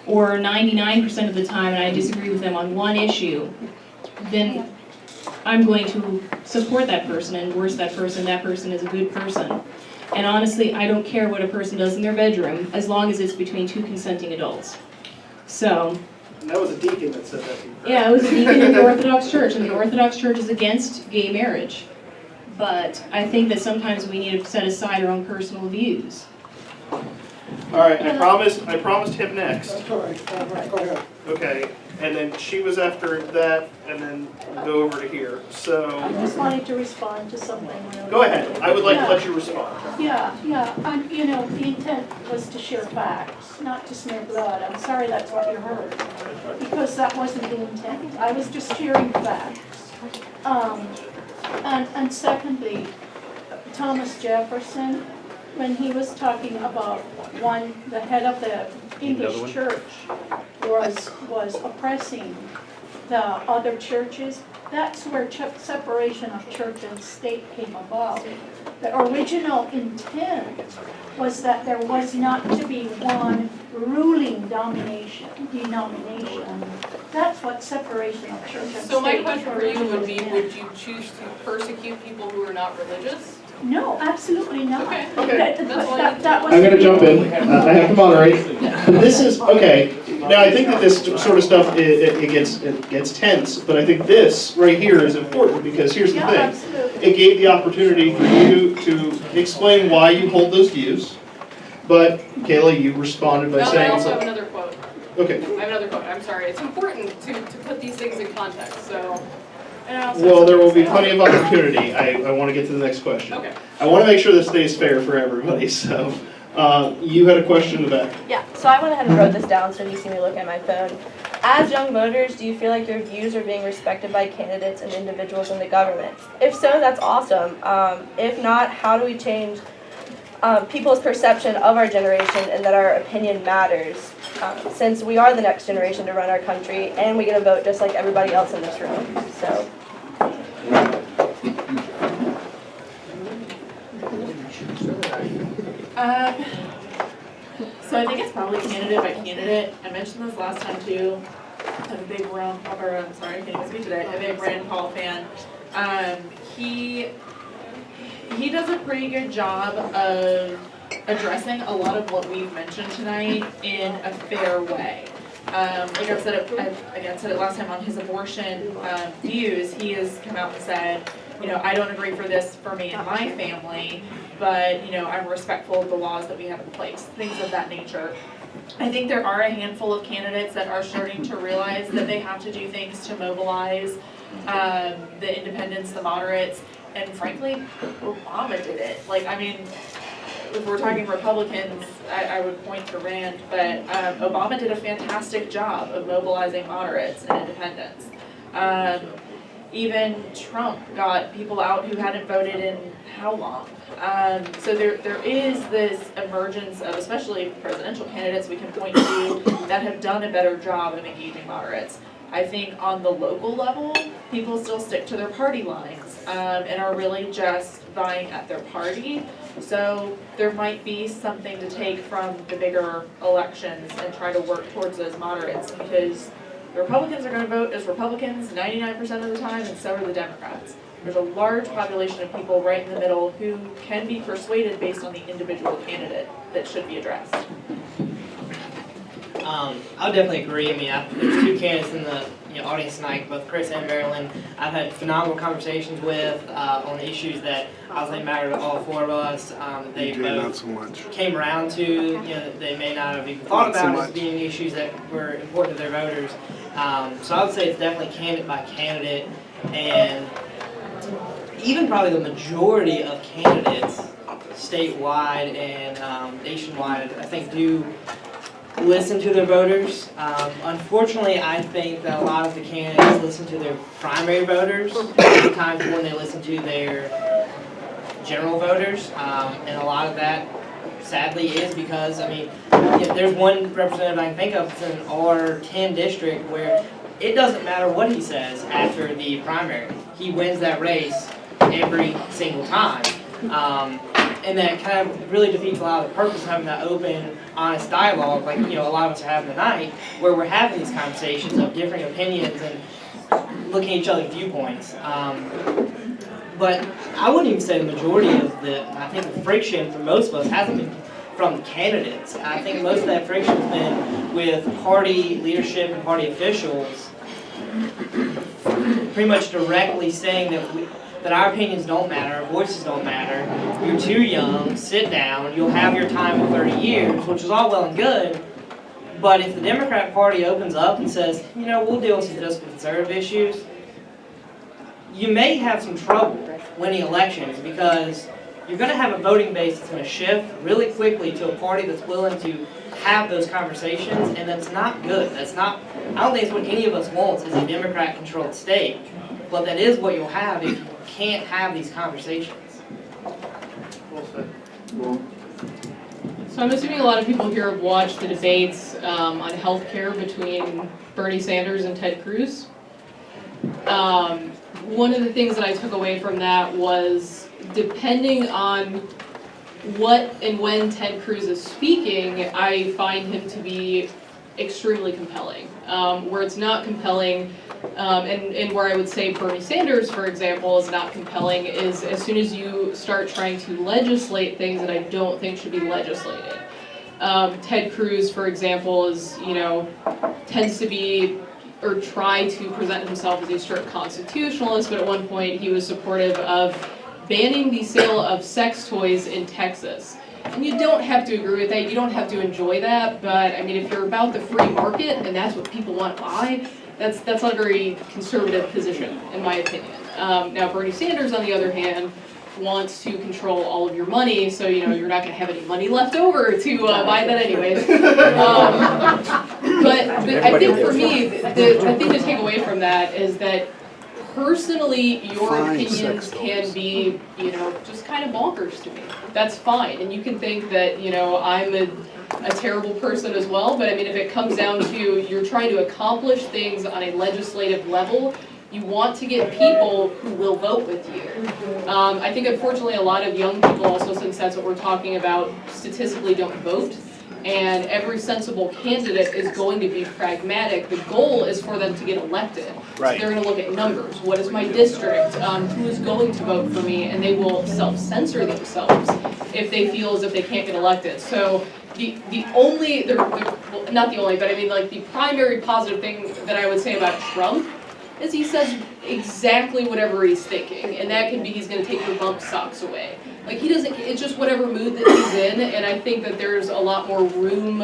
or 99% of the time, and I disagree with them on one issue, then I'm going to support that person and endorse that person is a good person. And honestly, I don't care what a person does in their bedroom, as long as it's between two consenting adults. So. And that was a deacon that said that to you. Yeah, it was a deacon in the Orthodox Church, and the Orthodox Church is against gay marriage. But I think that sometimes we need to set aside our own personal views. All right, I promised him next. That's all right. Go ahead. Okay, and then she was after that, and then we'll go over to here. I So, just wanted to respond to something really. go ahead. I would like to let you respond. Yeah, and the intent was to share facts, not to smear blood. I'm sorry that's what you heard, because that wasn't the intent. I was just sharing facts. And secondly, Thomas Jefferson, when he was talking about the head of the English church was oppressing the other churches, that's where separation of church and state came about. The original intent was that there was not to be one ruling denomination. That's what separation of church and state. So my question for you would be, would you choose to persecute people who are not religious? No, absolutely not. Okay. That was I'm going to jump in. I have to moderate. This is, okay, now I think that this sort of stuff, it gets tense, but I think this right here is important, because here's the Yeah, thing. absolutely. It gave the opportunity for you to explain why you hold those views, but Kayla, you responded by No, I saying also have something. another quote. Okay. I have another quote, I'm sorry. It's important to put these things in context, so. And I also have Well, there will something be to say. plenty of opportunity. I want to get to the next question. Okay. I want to make sure this stays fair for everybody, so you had a question in the back. Yeah, so I went ahead and wrote this down so you see me look at my phone. As young voters, do you feel like your views are being respected by candidates and individuals in the government? If so, that's awesome. If not, how do we change people's perception of our generation and that our opinion matters? Since we are the next generation to run our country and we get a vote just like everybody else in this room. So. So I think it's probably candidate by candidate. I mentioned this last time too. I'm a big Rand Paul, I can't even speak today. I'm a big Rand Paul fan. He does a pretty good job of addressing a lot of what we've mentioned tonight in a fair way. Like I've said it last time on his abortion views. He has come out and said, I don't agree for this for me and my family, but I'm respectful of the laws that we have in place, things of that nature. I think there are a handful of candidates that are starting to realize that they have to do things to mobilize the independents, the moderates, and frankly, Obama did it. Like, I mean, if we're talking Republicans, I would point to Rand, but Obama did a fantastic job of mobilizing moderates and independents. Even Trump got people out who hadn't voted in how long? So there is this emergence of, especially presidential candidates we can point to, that have done a better job of engaging moderates. I think on the local level, people still stick to their party lines and are really just vying at their party. So there might be something to take from the bigger elections and try to work towards those moderates, because the Republicans are going to vote as Republicans 99% of the time, and so are the Democrats. There's a large population of people right in the middle who can be persuaded based on the individual candidate that should be addressed. I would definitely agree. I mean, there's two candidates in the audience tonight, both Chris and Marilyn. I've had phenomenal conversations with on the issues that I think matter to all four of us. They both came around to, they may not have even thought about as being issues that were important to their voters. So I would say it's definitely candidate by candidate, and even probably the majority of candidates statewide and nationwide, I think, do listen to their voters. Unfortunately, I think that a lot of the candidates listen to their primary voters, sometimes when they listen to their general voters, and a lot of that sadly is because, I mean, there's one representative I can think of, it's in our 10 district, where it doesn't matter what he says after the primary. He wins that race every single time. And that kind of really defeats a lot of the purpose of having that open, honest dialogue, like a lot of us are having tonight, where we're having these conversations of different opinions and looking at each other's viewpoints. But I wouldn't even say the majority of I think the friction for most of us hasn't been from candidates. I think most of that friction has been with party leadership and party officials pretty much directly saying that our opinions don't matter, our voices don't matter, you're too young, sit down, you'll have your time in 30 years, which is all well and good, but if the Democrat Party opens up and says, we'll deal with some fiscal conservative issues, you may have some trouble winning elections, because you're going to have a voting base that's going to shift really quickly to a party that's willing to have those conversations, and that's not good. I don't think it's what any of us wants is a Democrat-controlled state, but that is what you'll have if you can't have these conversations. So I'm assuming a lot of people here have watched the debates on healthcare between Bernie Sanders and Ted Cruz. One of the things that I took away from that was, depending on what and when Ted Cruz is speaking, I find him to be extremely compelling. Where it's not compelling, and where I would say Bernie Sanders, for example, is not compelling, is as soon as you start trying to legislate things that I don't think should be legislated. Ted Cruz, for example, is, tends to be, or try to present himself as a strict constitutionalist, but at one point he was supportive of banning the sale of sex toys in Texas. And you don't have to agree with that, you don't have to enjoy that, but I mean, if you're about the free market and that's what people want to buy, that's not a very conservative position, in my opinion. Now, Bernie Sanders, on the other hand, wants to control all of your money, so you're not going to have any money left over to buy that anyways. But I think for me, the thing to take away from that is that personally, your opinions can be, just kind of bonkers to me. That's fine, and you can think that, I'm a terrible person as well, but I mean, if it comes down to you're trying to accomplish things on a legislative level, you want to get people who will vote with you. I think unfortunately a lot of young people also, since that's what we're talking about, statistically don't vote. And every sensible candidate is going to be pragmatic. The goal is for them to get elected. Right. So they're going to look at numbers. What is my district? Who is going to vote for me? And they will self-censor themselves if they feel as if they can't get elected. So the only, well, not the only, but I mean like the primary positive thing that I would say about Trump is he says exactly whatever he's thinking. And that can be he's going to take your bump stocks away. Like, he doesn't, it's just whatever mood that he's in, and I think that there's a lot more room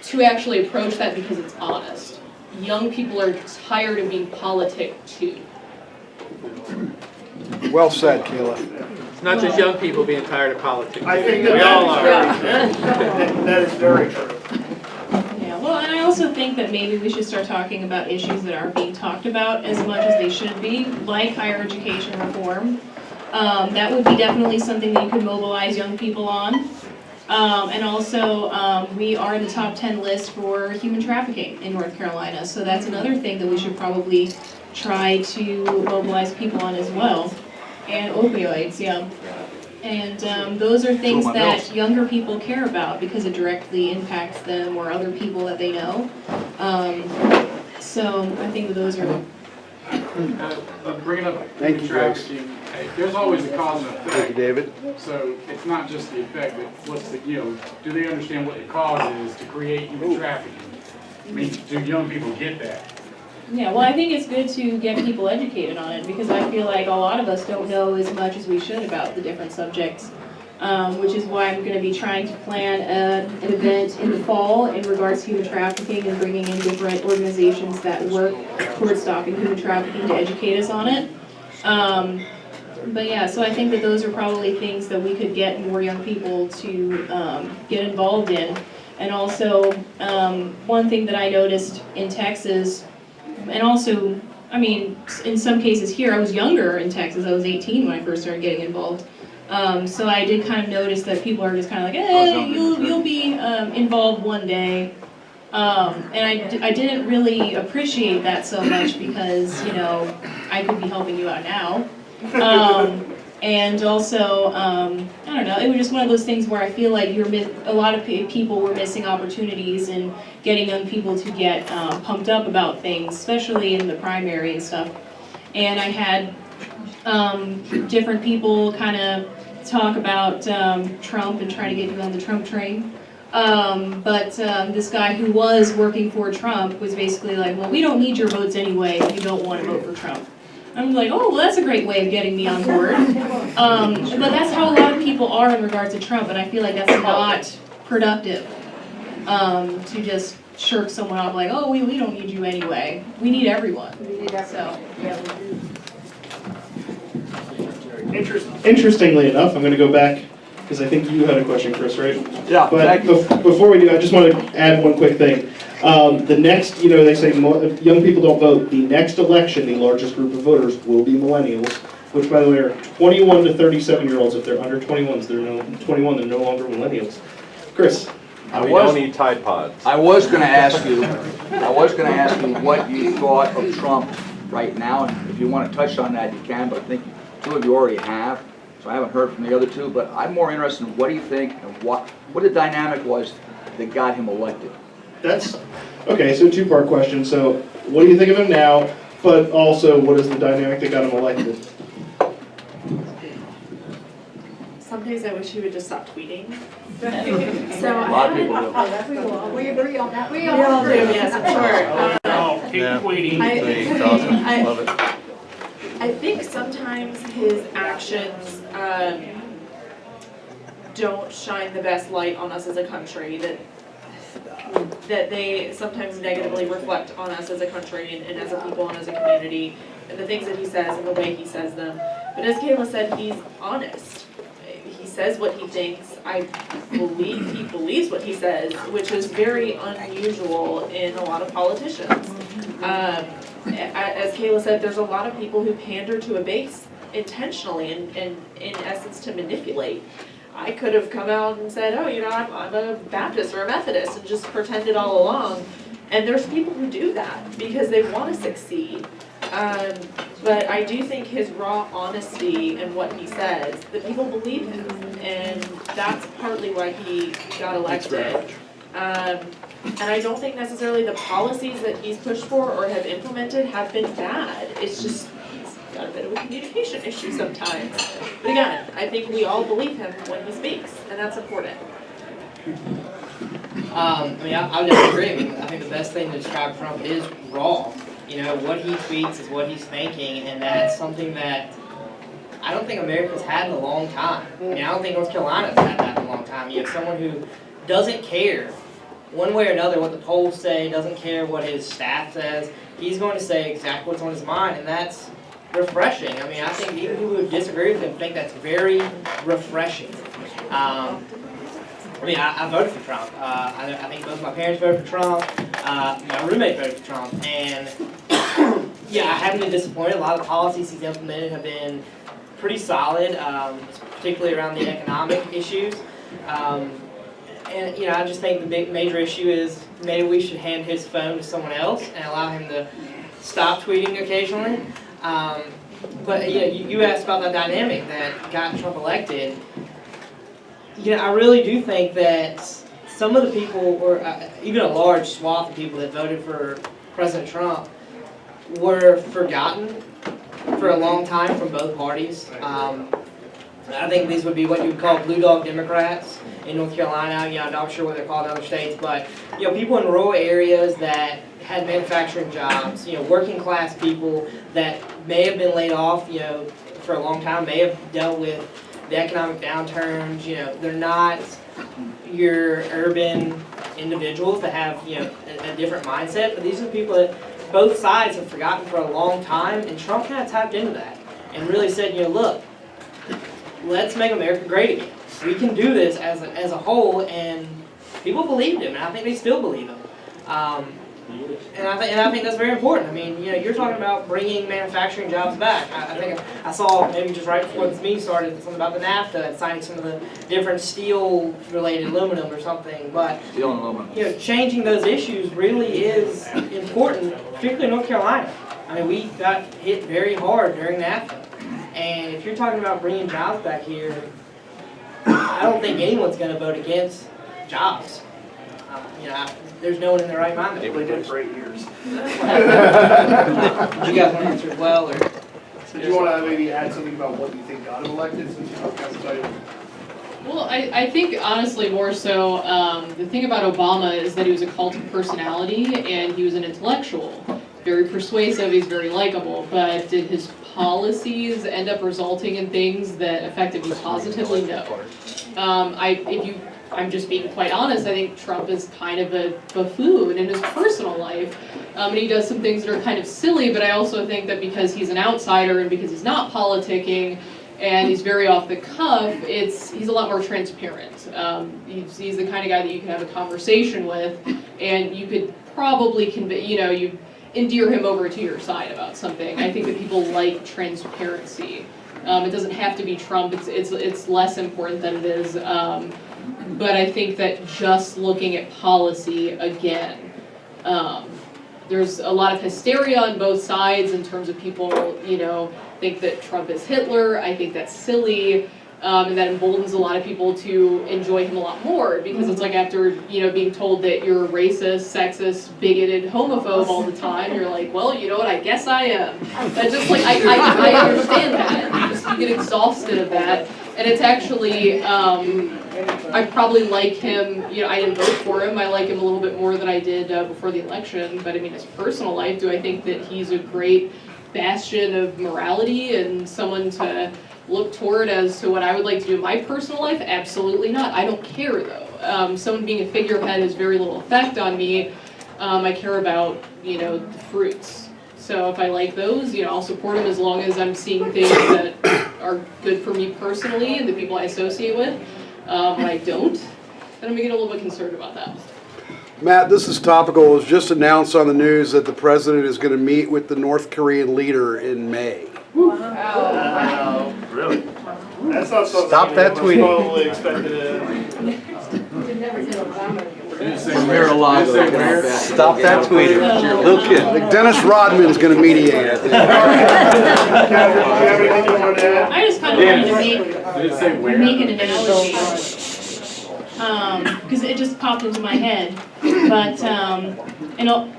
to actually approach that because it's honest. Young people are tired of being politic too. Well said, Kayla. It's not just young people being tired of politics. I think We all are. that is very true. Yeah, well, and I also think that maybe we should start talking about issues that aren't being talked about as much as they should be, like higher education reform. That would be definitely something that you could mobilize young people on. And also, we are in the top 10 list for human trafficking in North Carolina, so that's another thing that we should probably try to mobilize people on as well. And opioids, yeah. And those are things that younger people care about because it directly impacts them or other people that they know. So I think that those are. Bringing up Thank you, Grace. trafficking, there's always a cause and effect. Thank you, David. So it's not just the effect, but what's the, do they understand what the cause is to create human trafficking? I mean, do young people get that? Yeah, well, I think it's good to get people educated on it because I feel like a lot of us don't know as much as we should about the different subjects, which is why I'm going to be trying to plan an event in the fall in regards to human trafficking and bringing in different organizations that work towards stopping human trafficking to educate us on it. But yeah, so I think that those are probably things that we could get more young people to get involved in. And also, one thing that I noticed in Texas, and also, I mean, in some cases here, I was younger in Texas. I was 18 when I first started getting involved. So I did kind of notice that people are just kind of like, hey, you'll be involved one day. And I didn't really appreciate that so much because, you know, I could be helping you out now. And also, I don't know, it was just one of those things where I feel like a lot of people were missing opportunities and getting young people to get pumped up about things, especially in the primary and stuff. And I had different people kind of talk about Trump and try to get you on the Trump train. But this guy who was working for Trump was basically like, well, we don't need your votes anyway if you don't want to vote for Trump. I'm like, oh, well, that's a great way of getting me on board. But that's how a lot of people are in regards to Trump, and I feel like that's not productive to just shirk someone off like, oh, we don't need you anyway. We need everyone. So, yeah. Interestingly enough, I'm going to go back because I think you had a question, Chris, right? Yeah, but before we do, I just want to add one quick thing. The next, they say young people don't vote. The next election, the largest group of voters will be millennials, which, by the way, are 21 to 37-year-olds. If they're under 21, they're no longer millennials. Chris. We don't need Tide Pods. I was going to ask you what you thought of Trump right now, and if you want to touch on that, you can. But I think two of you already have. So I haven't heard from the other two, but I'm more interested in what do you think and what the dynamic was that got him elected. That's okay. So two-part question. So what do you think of him now? But also, what is the dynamic that got him elected? Some days I wish he would just stop tweeting. So a lot of people do. We agree on that. We all do, yes, I'm sure. Keep tweeting. It's awesome. Love it. I think sometimes his actions don't shine the best light on us as a country, that they sometimes negatively reflect on us as a country and as a people and as a community, and the things that he says and the way he says them. But as Kayla said, he's honest. He says what he thinks. I believe he believes what he says, which is very unusual in a lot of politicians. As Kayla said, there's a lot of people who pander to a base intentionally and in essence to manipulate. I could have come out and said, oh, I'm a Baptist or a Methodist and just pretended all along. And there's people who do that because they want to succeed. But I do think his raw honesty and what he says, that people believe him. And that's partly why he got elected. And I don't think necessarily the policies that he's pushed for or have implemented have been bad. It's just he's got a bit of a communication issue sometimes. But again, I think we all believe him when he speaks, and that's important. I would definitely agree. I think the best thing to describe Trump is raw. What he tweets is what he's thinking, and that's something that I don't think America's had in a long time. I mean, I don't think North Carolina's had that in a long time. You have someone who doesn't care one way or another what the polls say, doesn't care what his staff says. He's going to say exactly what's on his mind, and that's refreshing. I mean, I think even people who disagree with him think that's very refreshing. I voted for Trump. I think both my parents voted for Trump. My roommate voted for Trump, and yeah, I haven't been disappointed. A lot of the policies he's implemented have been pretty solid, particularly around the economic issues. And I just think the big major issue is maybe we should hand his phone to someone else and allow him to stop tweeting occasionally. But you asked about the dynamic that got Trump elected. I really do think that some of the people, or even a large swath of people that voted for President Trump, were forgotten for a long time from both parties. I think these would be what you would call blue dog Democrats in North Carolina. I'm not sure what they're called in other states, but people in rural areas that had manufacturing jobs, working class people that may have been laid off, for a long time, may have dealt with the economic downturns. They're not your urban individuals that have a different mindset, but these are the people that both sides have forgotten for a long time, and Trump kind of tapped into that and really said, look, let's make America great again. We can do this as a whole, and people believed him, and I think they still believe him. And I think that's very important. I mean, you're talking about bringing manufacturing jobs back. I think I saw maybe just right before this meeting started something about the NAFTA and signing some of the different steel-related aluminum or something. But Steel and aluminum. Changing those issues really is important, particularly in North Carolina. I mean, we got hit very hard during NAFTA, and if you're talking about bringing jobs back here, I don't think anyone's going to vote against jobs. There's no one in their right mind that They did for 8 years. Did you guys want to answer as well, or? So do you want to maybe add something about what you think got him elected, since you have to tell you? Well, I think honestly more so, the thing about Obama is that he was a cult of personality and he was an intellectual. Very persuasive, he's very likable, but did his policies end up resulting in things that affected me positively? No. I'm just being quite honest, I think Trump is kind of a buffoon in his personal life. And he does some things that are kind of silly, but I also think that because he's an outsider and because he's not politicking and he's very off the cuff, he's a lot more transparent. He's the kind of guy that you can have a conversation with, and you could probably you endear him over to your side about something. I think that people like transparency. It doesn't have to be Trump. It's less important than it is. But I think that just looking at policy again, there's a lot of hysteria on both sides in terms of people, think that Trump is Hitler. I think that's silly, and that emboldens a lot of people to enjoy him a lot more, because it's like after, being told that you're a racist, sexist, bigoted, homophobe all the time, you're like, well, you know what, I guess I am. But just like, I understand that. You get exhausted of that. And it's actually, I probably like him, I didn't vote for him, I like him a little bit more than I did before the election, but I mean, his personal life, do I think that he's a great bastion of morality and someone to look toward as to what I would like to do in my personal life? Absolutely not. I don't care though. Someone being a figurehead has very little effect on me. I care about, the fruits. So if I like those, I'll support him as long as I'm seeing things that are good for me personally and the people I associate with. When I don't, then I'm getting a little bit concerned about that. Matt, this is topical. It was just announced on the news that the president is going to meet with the North Korean leader in May. Wow. Really? That's not something Stop that tweeting. Probably expected to. Stop that tweeting. Little kid. I think Dennis Rodman's going to mediate it. I just kind of wanted to make an analogy, because it just popped into my head. But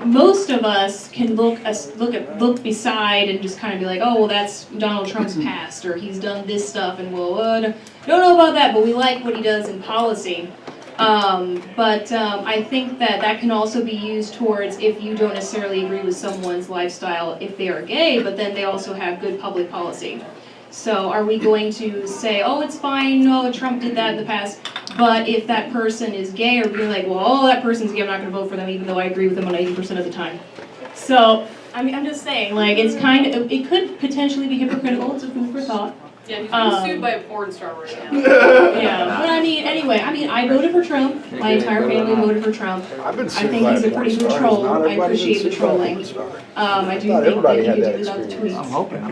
most of us can look beside and just kind of be like, oh, well, that's Donald Trump's past, or he's done this stuff, and well, don't know about that, but we like what he does in policy. But I think that can also be used towards if you don't necessarily agree with someone's lifestyle if they are gay, but then they also have good public policy. So are we going to say, oh, it's fine, no, Trump did that in the past, but if that person is gay, or we're like, well, oh, that person's gay, I'm not gonna vote for them, even though I agree with them on 80% of the time. So, I mean, I'm just saying, like, it's kind of, it could potentially be hypocritical, it's a food for thought. Yeah, he's being sued by a porn star right now. Yeah, but I mean, anyway, I voted for Trump, my entire family voted for Trump. I've been I sued think by he's a pretty good troll, I appreciate the trolling. I do Not think everybody that he had could do that without the experience. tweets. I'm hoping.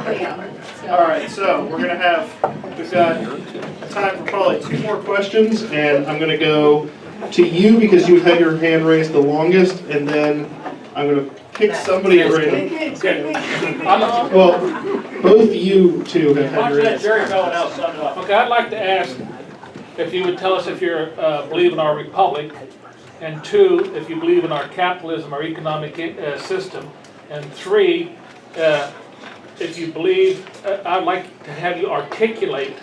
But yeah, so. All right, so we're gonna have, we've got time for probably 2 more questions, and I'm gonna go to you because you've had your hand raised the longest, and then I'm gonna pick somebody at random. Well, both you two have had your hands. Okay, I'd like to ask if you would tell us if you believe in our republic, and 2, if you believe in our capitalism, our economic system, and 3, if you believe, I'd like to have you articulate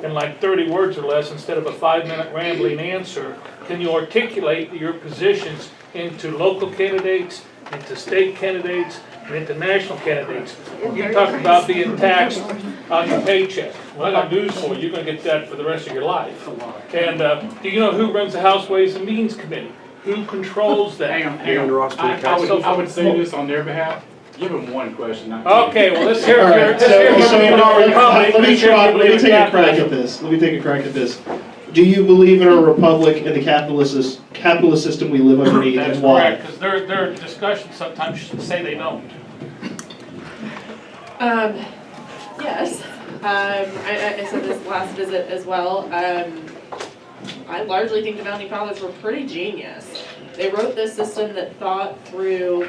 in like 30 words or less instead of a 5-minute rambling answer. Can you articulate your positions into local candidates, into state candidates, and into national candidates? You talked about being taxed on your paycheck. Well, I got news for you. You're going to get that for the rest of your life. And do you know who runs the House Ways and Means Committee? Who controls that? Hang on. I would say this on their behalf. Give them one question, not 2. Okay, well, let's hear All if right, you're so in our republic. let me take a crack at this. Let me take a crack at this. Do you believe in our republic and the capitalist system we live underneath, That's and why? correct, because their discussions sometimes say they don't. Yes. I said this last visit as well. I largely think the founding fathers were pretty genius. They wrote this system that thought through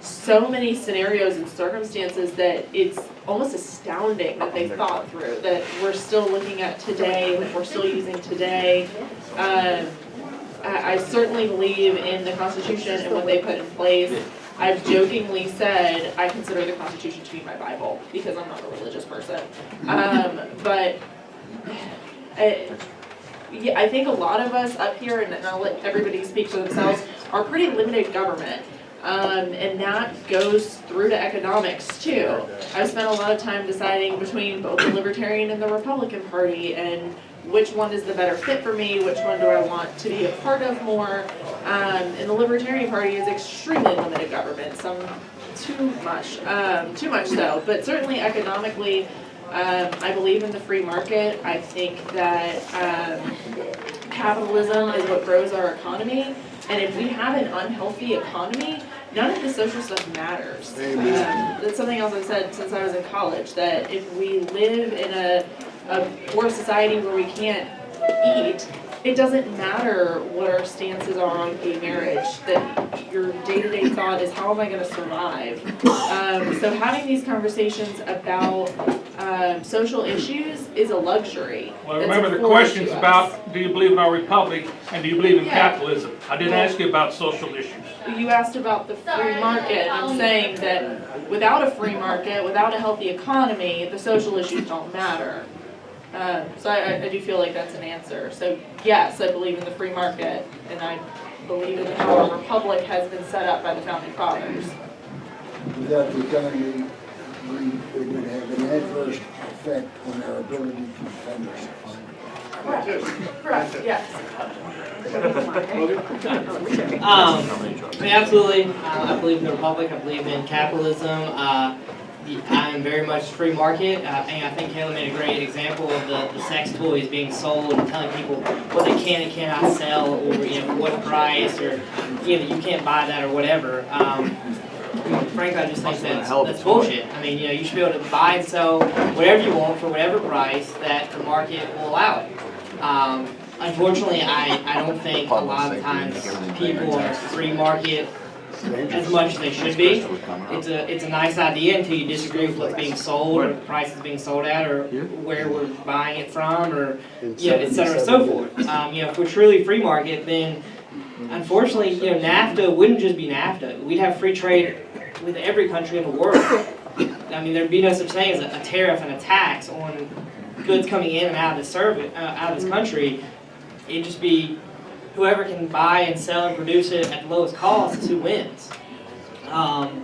so many scenarios and circumstances that it's almost astounding that they thought through, that we're still looking at today, that we're still using today. I certainly believe in the Constitution and what they put in place. I've jokingly said I consider the Constitution to be my Bible because I'm not a religious person. But yeah, I think a lot of us up here, and I'll let everybody speak for themselves, are pretty limited government. And that goes through to economics too. I've spent a lot of time deciding between both the Libertarian and the Republican Party and which one is the better fit for me, which one do I want to be a part of more. And the Libertarian Party is extremely limited government, some too much so, but certainly economically, I believe in the free market. I think that capitalism is what grows our economy. And if we have an unhealthy economy, none of the social stuff matters. That's something else I've said since I was in college, that if we live in a poor society where we can't eat, it doesn't matter what our stances are on gay marriage, that your day-to-day thought is, how am I going to survive? So having these conversations about social issues is a luxury. Well, remember the question's about, do you believe in our republic and do you believe in capitalism? I didn't ask you about social issues. You asked about the free market, and I'm saying that without a free market, without a healthy economy, the social issues don't matter. So I do feel like that's an answer. So yes, I believe in the free market, and I believe in how our republic has been set up by the founding fathers. Without the economy, we would have an adverse effect on our ability to defend ourselves. Correct, yes. Absolutely. I believe in the republic. I believe in capitalism. I am very much free market, and I think Kayla made a great example of the sex toys being sold and telling people what they can and cannot sell, or what price, or you can't buy that or whatever. Frankly, I just think that's bullshit. I mean, you should be able to buy and sell whatever you want for whatever price that the market will allow it. Unfortunately, I don't think a lot of times people are free market as much as they should be. It's a nice idea until you disagree with what's being sold, or the price it's being sold at, or where we're buying it from, or et cetera and so forth. If we're truly free market, then unfortunately, NAFTA wouldn't just be NAFTA. We'd have free trade with every country in the world. I mean, there'd be no such thing as a tariff and a tax on goods coming in and out of this country. It'd just be whoever can buy and sell and produce it at the lowest cost is who wins. And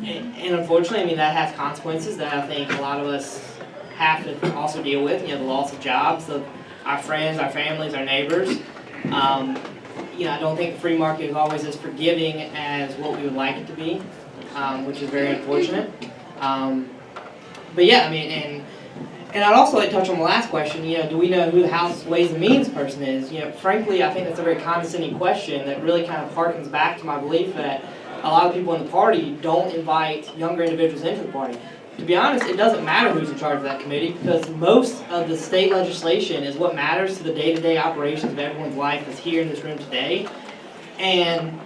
unfortunately, I mean, that has consequences that I think a lot of us have to also deal with, the loss of jobs of our friends, our families, our neighbors. I don't think the free market is always as forgiving as what we would like it to be, which is very unfortunate. But yeah, and I'd also like to touch on the last question, do we know who the House Ways and Means person is? Frankly, I think that's a very condescending question that really kind of harkens back to my belief that a lot of people in the party don't invite younger individuals into the party. To be honest, it doesn't matter who's in charge of that committee because most of the state legislation is what matters to the day-to-day operations of everyone's life that's here in this room today. And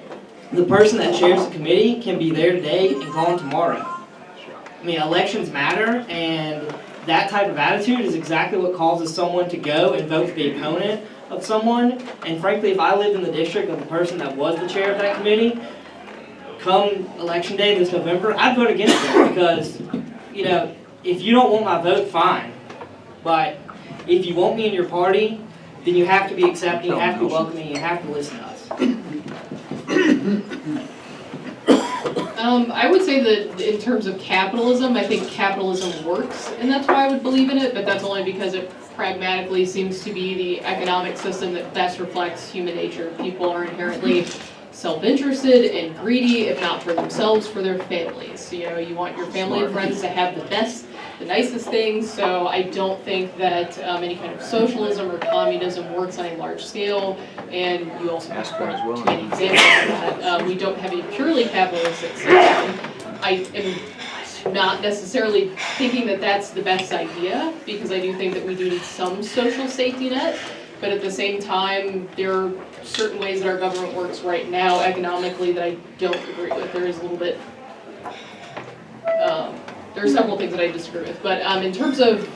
the person that chairs the committee can be there today and gone tomorrow. Elections matter, and that type of attitude is exactly what causes someone to go and vote for the opponent of someone. And frankly, if I lived in the district of the person that was the chair of that committee, come election day this November, I'd vote against them because, if you don't want my vote, fine. But if you want me in your party, then you have to be accepting, you have to be welcoming, you have to listen to us. I would say that in terms of capitalism, I think capitalism works, and that's why I would believe in it, but that's only because it pragmatically seems to be the economic system that best reflects human nature. People are inherently self-interested and greedy, if not for themselves, for their families. You want your family and friends to have the best, the nicest things, so I don't think that any kind of socialism or communism works on a large scale, and you also have too many examples of that. We don't have a purely capitalistic system. I am not necessarily thinking that that's the best idea, because I do think that we do need some social safety net, but at the same time, there are certain ways that our government works right now economically that I don't agree with. There is a little bit, there are several things that I disagree with. But in terms of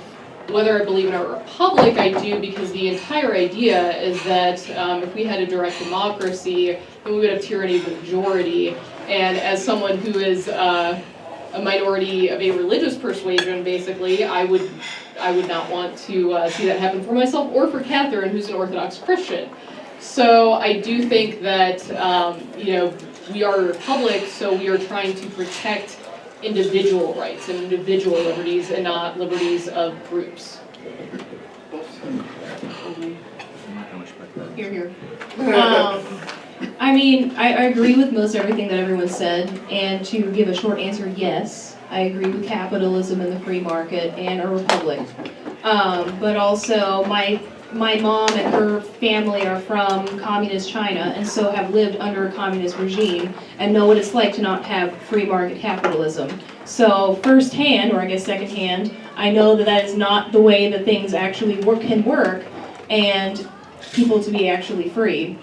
whether I believe in our republic, I do, because the entire idea is that if we had a direct democracy, then we would have tyranny of the majority. And as someone who is a minority of a religious persuasion, basically, I would not want to see that happen for myself or for Catherine, who's an Orthodox Christian. So I do think that, we are a republic, so we are trying to protect individual rights and individual liberties and not liberties of groups. Here, here. I agree with most everything that everyone said, and to give a short answer, yes, I agree with capitalism and the free market and a republic. But also, my mom and her family are from communist China, and so have lived under a communist regime, and know what it's like to not have free market capitalism. So firsthand, or I guess secondhand, I know that that is not the way that things actually can work, and people to be actually free.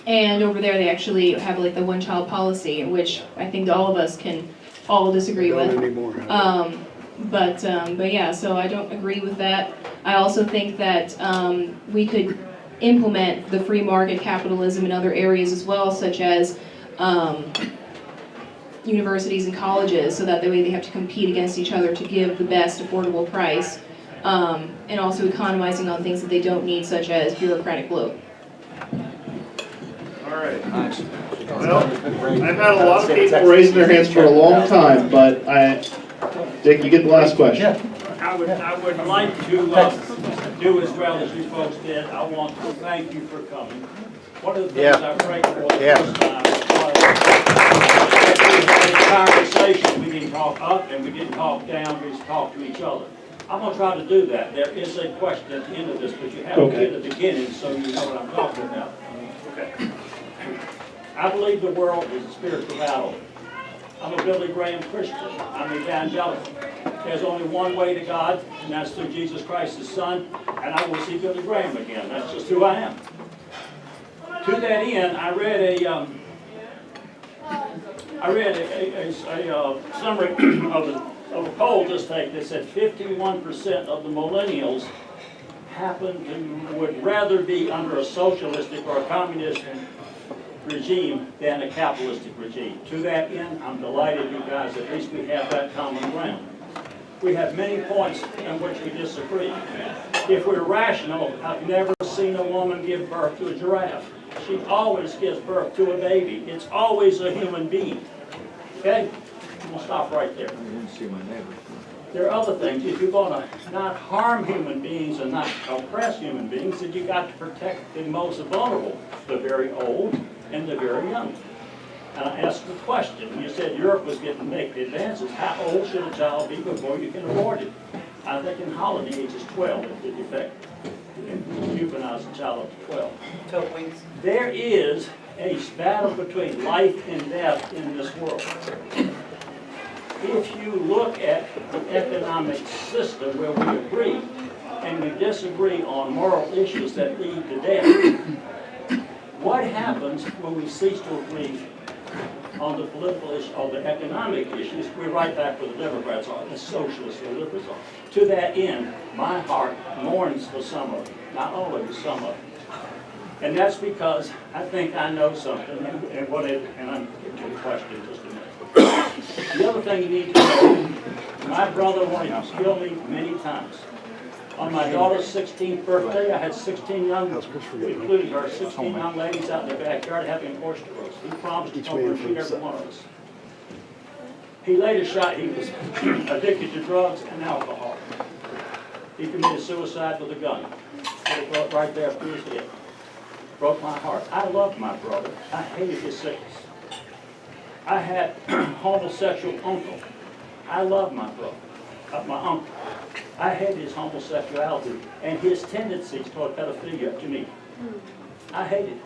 And over there, they actually have like the one-child policy, which I think all of us can all disagree with. But yeah, so I don't agree with that. I also think that we could implement the free market capitalism in other areas as well, such as universities and colleges, so that the way they have to compete against each other to give the best affordable price, and also economizing on things that they don't need, such as bureaucratic bloat. All right. Well, I've had a lot of people raising their hands for a long time, but Dick, you get the last question. I would like to do as well as you folks did. I want to thank you for coming. One of the things I prayed for the first time was that we had a conversation. We didn't talk up and we didn't talk down. We just talked to each other. I'm going to try to do that. There is a question at the end of this, but you have to get at the beginning so you know what I'm talking about. Okay. I believe the world is a spiritual battle. I'm a Billy Graham Christian. I'm evangelical. There's only one way to God, and that's through Jesus Christ, His Son, and I will see Billy Graham again. That's just who I am. To that end, I read a summary of a poll just taken that said 51% of the millennials would rather be under a socialistic or a communist regime than a capitalistic regime. To that end, I'm delighted, you guys, at least we have that common ground. We have many points in which we disagree. If we're rational, I've never seen a woman give birth to a giraffe. She always gives birth to a baby. It's always a human being. Okay? I'm going to stop right there. There are other things. If you're going to not harm human beings and not oppress human beings, then you got to protect the most vulnerable, the very old and the very young. And I asked the question, you said Europe was getting make advances. How old should a child be before you can abort it? I think in Holland the age is 12 if the defect. You euthanize a child up to 12. 12 weeks. There is a battle between life and death in this world. If you look at the economic system where we agree and we disagree on moral issues that lead to death, what happens when we cease to agree on the political issue, on the economic issues? We're right back where the Democrats are, the socialists, the liberals are. To that end, my heart mourns for some of them, not all of you, some of them. And that's because I think I know something, and I'm getting to the question in just a minute. The other thing you need to know, my brother wanted to kill me many times. On my daughter's 16th birthday, I had 16 young, including her, 16 young ladies out in the backyard having an oyster roast. He promised to come over and feed every one of us. He later shot, he was addicted to drugs and alcohol. He committed suicide with a gun. Put a bullet right there through his head. Broke my heart. I loved my brother. I hated his sickness. I had a homosexual uncle. I loved my brother, my uncle. I hated his homosexuality and his tendencies toward pedophilia to me. I hated it.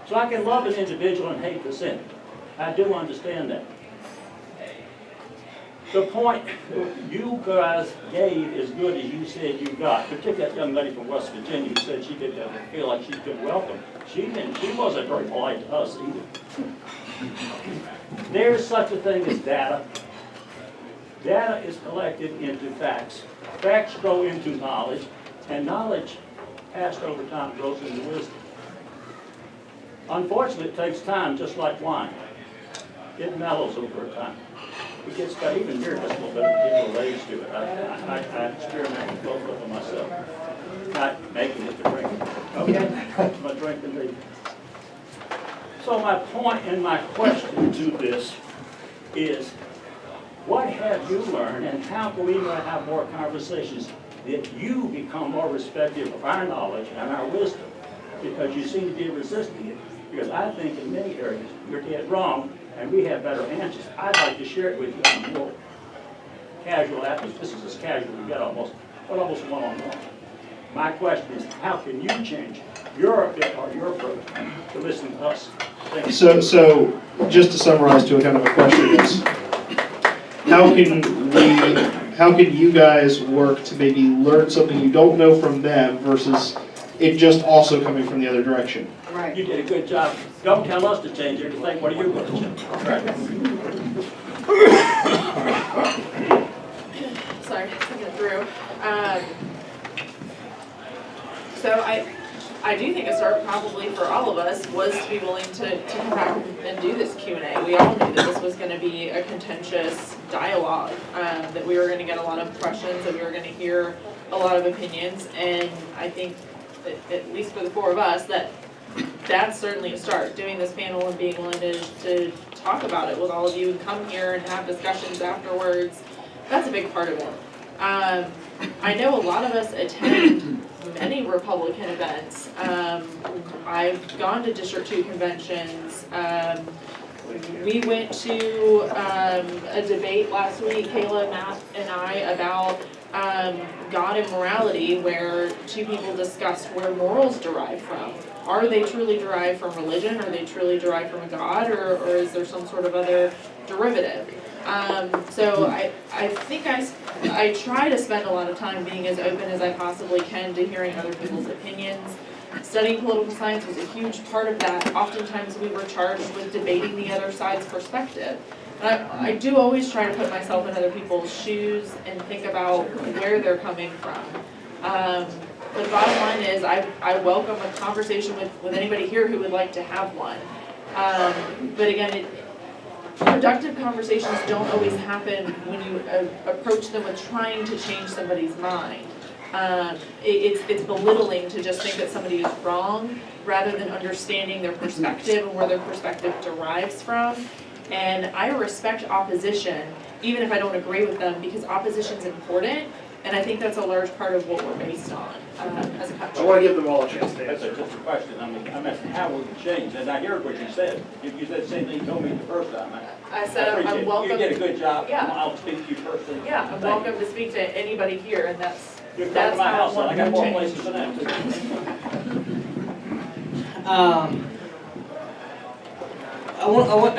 So I can love an individual and hate the sin. I do understand that. The point you guys gave as good as you said you got, particularly that young lady from West Virginia who said she didn't feel like she could welcome. She wasn't very polite to us either. There's such a thing as data. Data is collected into facts. Facts grow into knowledge, and knowledge passed over time grows into wisdom. Unfortunately, it takes time, just like wine. It mellows over time. It gets better. Even beer has a little bit of age to it. I experiment with both of them myself. Not making it to drink. Okay? My drink and leave. So my point and my question to this is, what have you learned, and how can we have more conversations that you become more respectful of our knowledge and our wisdom? Because you seem to be resisting it. Because I think in many areas you're dead wrong, and we have better answers. I'd like to share it with you on a more casual atmosphere. This is as casual we get almost one-on-one. My question is, how can you change your bit or your program to listen to us? So just to summarize to a kind of a question is, how can you guys work to maybe learn something you don't know from them versus it just also coming from the other direction? Right. You did a good job. Don't tell us to change everything. What are you going to change? Sorry, thinking it through. So I do think a start probably for all of us was to be willing to come back and do this Q&A. We all knew that this was going to be a contentious dialogue, that we were going to get a lot of questions, that we were going to hear a lot of opinions, and I think that, at least for the four of us, that's certainly a start. Doing this panel and being willing to talk about it with all of you and come here and have discussions afterwards, that's a big part of it. I know a lot of us attend many Republican events. I've gone to District 2 conventions. We went to a debate last week, Kayla, Matt, and I, about God and morality, where two people discussed where morals derive from. Are they truly derived from religion? Are they truly derived from a God? Or is there some sort of other derivative? So I think I try to spend a lot of time being as open as I possibly can to hearing other people's opinions. Studying political science was a huge part of that. Oftentimes we were charged with debating the other side's perspective. I do always try to put myself in other people's shoes and think about where they're coming from. But the bottom line is I welcome a conversation with anybody here who would like to have one. But again, productive conversations don't always happen when you approach them with trying to change somebody's mind. It's belittling to just think that somebody is wrong rather than understanding their perspective and where their perspective derives from. And I respect opposition, even if I don't agree with them, because opposition's important, and I think that's a large part of what we're based on as a country. I want to give them all a chance to That's answer. just a question. I mean, I'm asking how will it change? And I heard what you said. You said the same thing you told me the first time. I said appreciate I'm it. welcome. You did a good job. Yeah. I'll speak to you personally. Yeah, I'm Thank welcome you. to speak to anybody here, and You're coming that's to my how house, I and I want got to more change. places than that too. I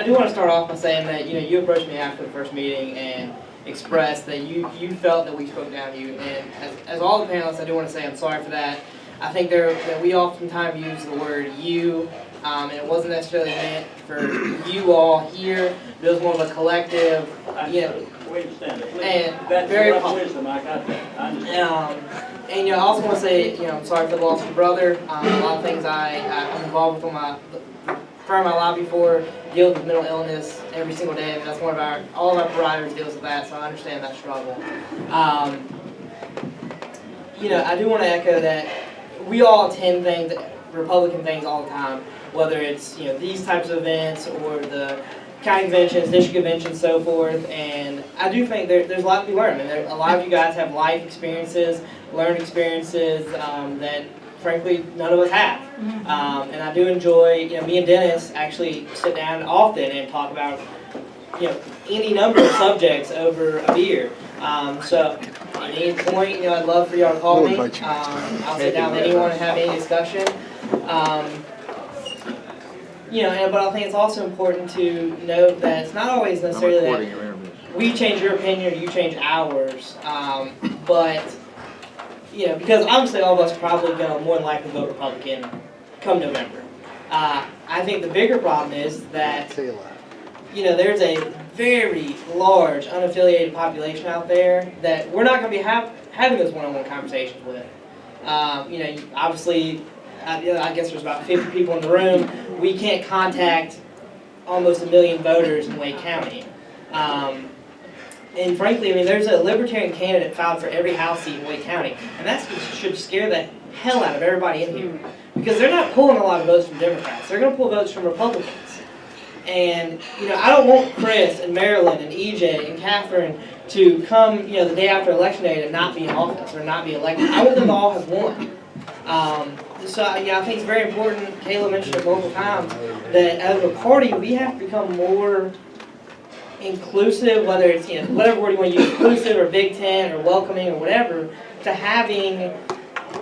do want to start off by saying that, you know, you approached me after the first meeting and expressed that you felt that we spoke down to you, and as all the panelists, I do want to say I'm sorry for that. I think that we oftentimes use the word you, and it wasn't necessarily meant for you all here, but it was more of a collective, you know. We understand it. And That's very your public. wisdom, I got that. I understand. And you know, I also want to say, you know, I'm sorry for the loss of your brother. A lot of things I'm involved with on the firm I lobby for, deal with mental illness every single day. I mean, that's one of all of our providers deals with that, so I understand that struggle. You know, I do want to echo that we all attend things, Republican things all the time, whether it's, you know, these types of events or the county conventions, district conventions, so forth, and I do think there's a lot to be learned. And a lot of you guys have life experiences, learned experiences that, frankly, none of us have. And I do enjoy, you know, me and Dennis actually sit down often and talk about, you know, any number of subjects over a beer. So at any point, you know, I'd love for y'all to call me. I'll sit down with anyone and have any discussion. You know, but I think it's also important to note that it's not always necessarily that we change your opinion or you change ours, but, you know, because obviously all of us are probably going to more than likely vote Republican come November. I think the bigger problem is that, you know, there's a very large unaffiliated population out there that we're not going to be having those one-on-one conversations with. You know, obviously, I guess there's about 50 people in the room. We can't contact almost 1 million voters in Wake County. And frankly, I mean, there's a Libertarian candidate filed for every House seat in Wake County. And that should scare the hell out of everybody in here. Because they're not pulling a lot of votes from Democrats. They're going to pull votes from Republicans. And, you know, I don't want Chris and Marilyn and EJ and Catherine to come, you know, the day after Election Day and not be in office or not be elected. I want them to all have won. So, yeah, I think it's very important, Kayla mentioned it multiple times, that as a party, we have to become more inclusive, whether it's, you know, whatever word you want to use, inclusive or Big Tent or welcoming or whatever, to having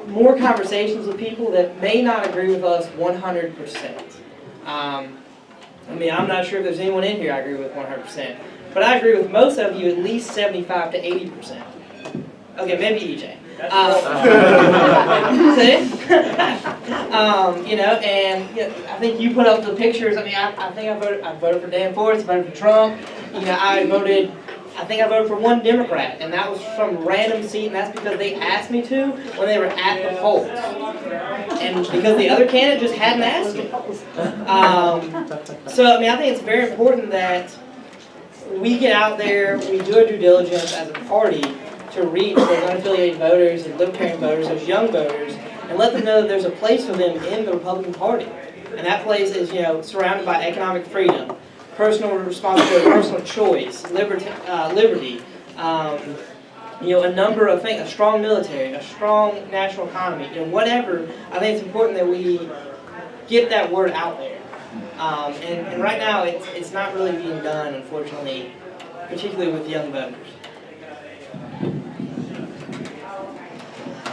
more conversations with people that may not agree with us 100%. I mean, I'm not sure if there's anyone in here I agree with 100%, but I agree with most of you at least 75 to 80%. Okay, maybe EJ. You know, and you know, I think you put up the pictures. I mean, I think I voted for Dan Forrest, I voted for Trump. You know, I think I voted for one Democrat, and that was from a random seat, and that's because they asked me to when they were at the polls. And because the other candidate just hadn't asked me. So, I mean, I think it's very important that we get out there, we do our due diligence as a party to reach those unaffiliated voters and libertarian voters, those young voters, and let them know that there's a place for them in the Republican Party. And that place is, you know, surrounded by economic freedom, personal responsibility, personal choice, liberty, you know, a number of things, a strong military, a strong national economy, you know, whatever. I think it's important that we get that word out there. And right now, it's not really being done, unfortunately, particularly with young voters.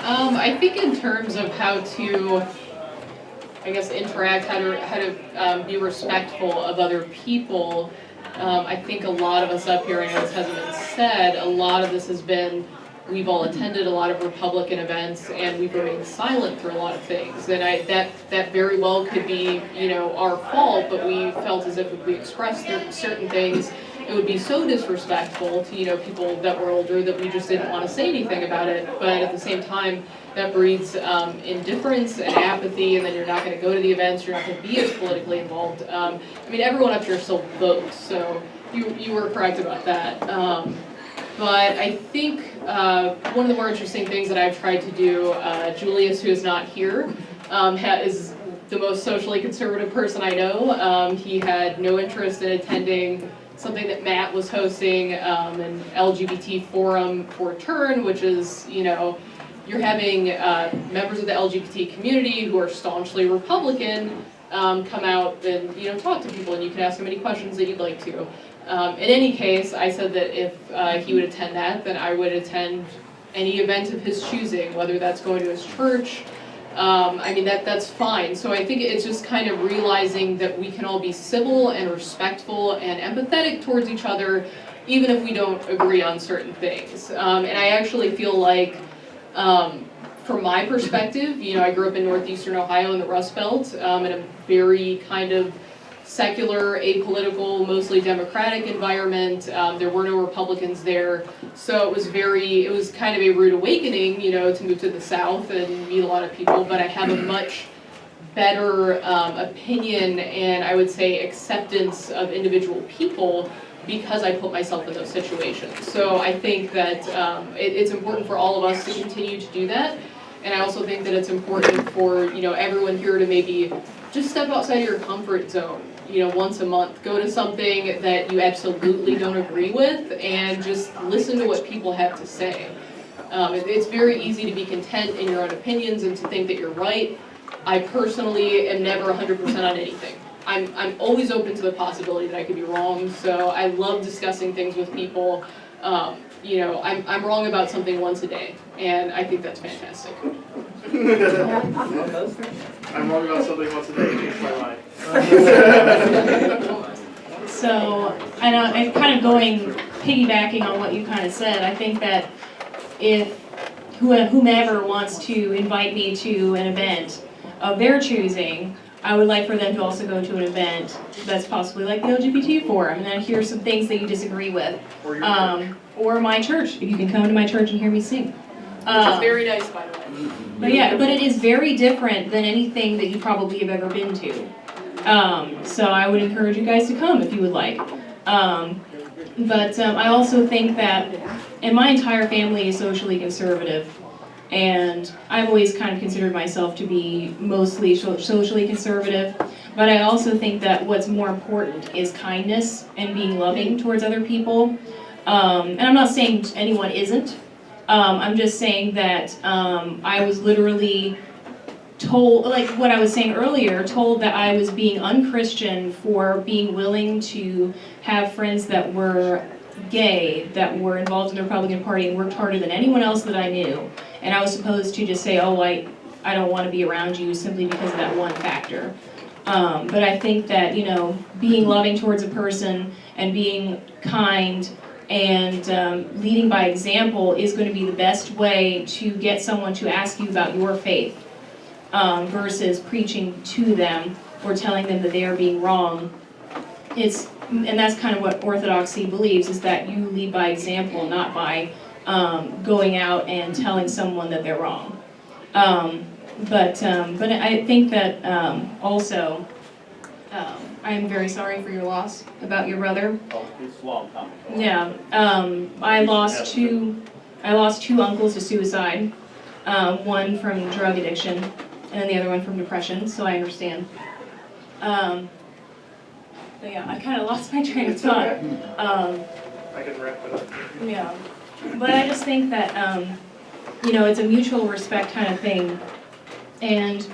I think in terms of how to, I guess, interact, how to be respectful of other people, I think a lot of us up here, I know this hasn't been said, a lot of this has been, we've all attended a lot of Republican events and we've remained silent through a lot of things. And that very well could be, you know, our fault, but we felt as if we expressed certain things, it would be so disrespectful to, you know, people that were older that we just didn't want to say anything about it. But at the same time, that breeds indifference and apathy, and then you're not going to go to the events, you're not going to be as politically involved. I mean, everyone up here still votes, so you were correct about that. But I think one of the more interesting things that I've tried to do, Julius, who is not here, is the most socially conservative person I know. He had no interest in attending something that Matt was hosting, an LGBT forum for Turn, which is, you know, you're having members of the LGBT community who are staunchly Republican come out and, you know, talk to people, and you can ask them any questions that you'd like to. In any case, I said that if he would attend that, then I would attend any event of his choosing, whether that's going to his church. I mean, that's fine. So I think it's just kind of realizing that we can all be civil and respectful and empathetic towards each other, even if we don't agree on certain things. And I actually feel like, from my perspective, you know, I grew up in northeastern Ohio in the Rust Belt, in a very kind of secular, apolitical, mostly Democratic environment. There were no Republicans there. So it was kind of a rude awakening, you know, to move to the South and meet a lot of people, but I have a much better opinion and I would say acceptance of individual people because I put myself in those situations. So I think that it's important for all of us to continue to do that. And I also think that it's important for, you know, everyone here to maybe just step outside of your comfort zone, you know, once a month. Go to something that you absolutely don't agree with and just listen to what people have to say. It's very easy to be content in your own opinions and to think that you're right. I personally am never 100% on anything. I'm always open to the possibility that I could be wrong, so I love discussing things with people. You know, I'm wrong about something once a day, and I think that's fantastic. I'm wrong about something once a day, change my mind. So, and kind of piggybacking on what you kind of said, I think that if whomever wants to invite me to an event of their choosing, I would like for them to also go to an event that's possibly like the LGBT forum, and then hear some things that you disagree with. Or my church, if you can come to my church and hear me sing. Which is very nice, by the way. But yeah, but it is very different than anything that you probably have ever been to. So I would encourage you guys to come if you would like. But I also think that, and my entire family is socially conservative, and I've always kind of considered myself to be mostly socially conservative, but I also think that what's more important is kindness and being loving towards other people. And I'm not saying anyone isn't. I'm just saying that I was literally told, like what I was saying earlier, told that I was being unchristian for being willing to have friends that were gay, that were involved in the Republican Party and worked harder than anyone else that I knew. And I was supposed to just say, oh, I don't want to be around you simply because of that one factor. But I think that, you know, being loving towards a person and being kind and leading by example is going to be the best way to get someone to ask you about your faith versus preaching to them or telling them that they are being wrong. And that's kind of what Orthodoxy believes, is that you lead by example, not by going out and telling someone that they're wrong. But I think that also I am very sorry for your loss about your brother. Oh, it's a long time ago. Yeah, I lost two uncles to suicide, one from drug addiction, and then the other one from depression, so I understand. But yeah, I kind of lost my train of thought. I can wrap it up. Yeah, but I just think that, you know, it's a mutual respect kind of thing, and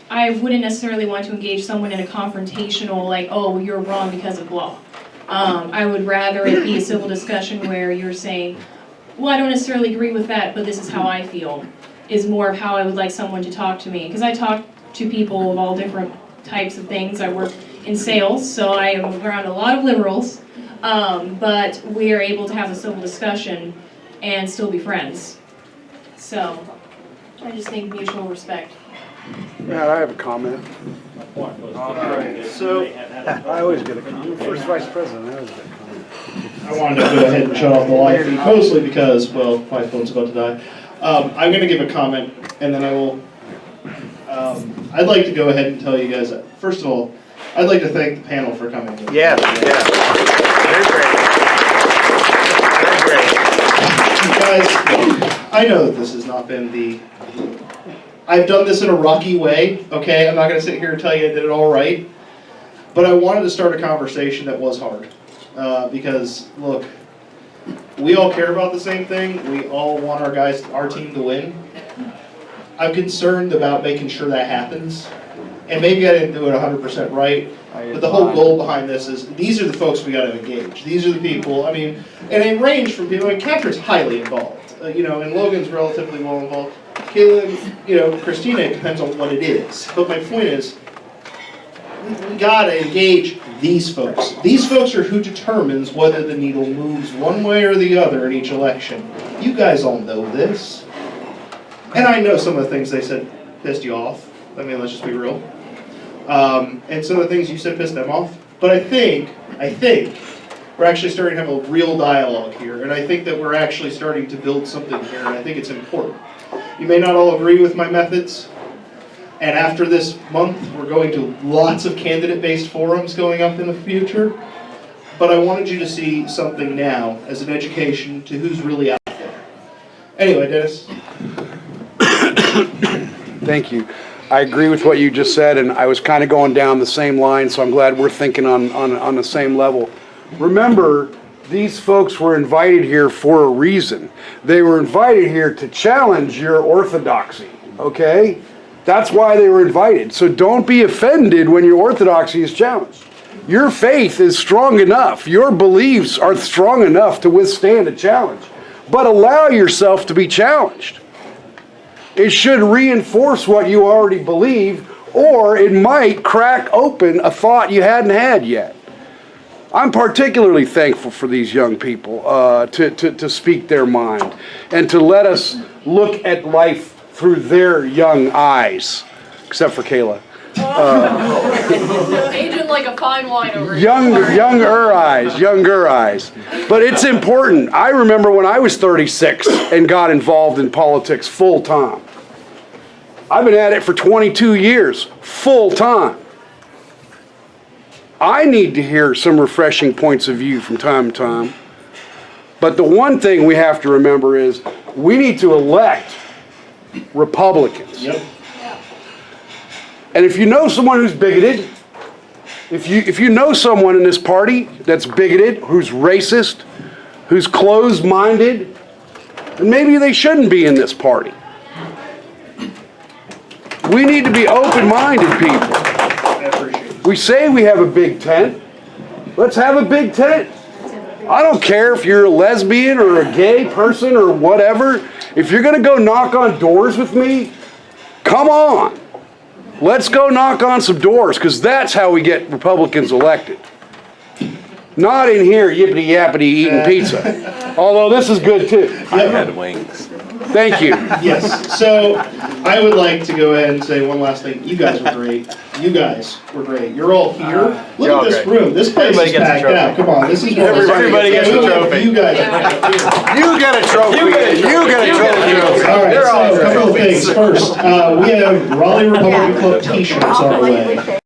I wouldn't necessarily want to engage someone in a confrontational, like, oh, you're wrong because of blah. I would rather it be a civil discussion where you're saying, well, I don't necessarily agree with that, but this is how I feel, is more of how I would like someone to talk to me. Because I talk to people of all different types of things. I work in sales, so I am around a lot of liberals, but we are able to have a civil discussion and still be friends. So I just think mutual respect. Matt, I have a comment. So, I always get a comment. First vice president, I always get a comment. I wanted to go ahead and shut off the live feed, mostly because, well, my phone's about to die. I'm going to give a comment, and then I will. I'd like to go ahead and tell you guys that, first of all, I'd like to thank the panel for coming. Yeah. They're great. You guys, I know that this has not been I've done this in a rocky way, okay? I'm not gonna sit here and tell you I did it all right. But I wanted to start a conversation that was hard. Because, look, we all care about the same thing. We all want our team to win. I'm concerned about making sure that happens. And maybe I didn't do it 100% right, but the whole goal behind this is, these are the folks we gotta engage. These are the people, I mean, and they range from people, and Catherine's highly involved, and Logan's relatively well involved. Caitlin, Christina, it depends on what it is. But my point is, we gotta engage these folks. These folks are who determines whether the needle moves one way or the other in each election. You guys all know this. And I know some of the things they said pissed you off. I mean, let's just be real. And some of the things you said pissed them off. But I think we're actually starting to have a real dialogue here. And I think that we're actually starting to build something here, and I think it's important. You may not all agree with my methods. And after this month, we're going to lots of candidate-based forums going up in the future. But I wanted you to see something now as an education to who's really out there. Anyway, Dennis. Thank you. I agree with what you just said, and I was kind of going down the same line, so I'm glad we're thinking on the same level. Remember, these folks were invited here for a reason. They were invited here to challenge your orthodoxy, okay? That's why they were invited. So don't be offended when your orthodoxy is challenged. Your faith is strong enough. Your beliefs are strong enough to withstand a challenge. But allow yourself to be challenged. It should reinforce what you already believe, or it might crack open a thought you hadn't had yet. I'm particularly thankful for these young people to speak their mind and to let us look at life through their young eyes, except for Kayla. Aging like a fine wine over here. Younger eyes. But it's important. I remember when I was 36 and got involved in politics full time. I've been at it for 22 years, full time. I need to hear some refreshing points of view from time to time. But the one thing we have to remember is we need to elect Republicans. Yep. And if you know someone who's bigoted, if you know someone in this party that's bigoted, who's racist, who's closed-minded, then maybe they shouldn't be in this party. We need to be open-minded people. We say we have a big tent. Let's have a big tent. I don't care if you're a lesbian or a gay person or whatever. If you're going to go knock on doors with me, come on. Let's go knock on some doors, because that's how we get Republicans elected. Not in here yippity-yappity eating pizza. Although this is good too. I had wings. Thank you. Yes, so I would like to go ahead and say one last thing. You guys were great. You're all here. Look at this room. This place is packed out. Come on, this is Everybody gets a trophy. You guys are You get a trophy. You get a trophy. all right, so a couple of things. First, we have Raleigh Republican Club t-shirts on the way.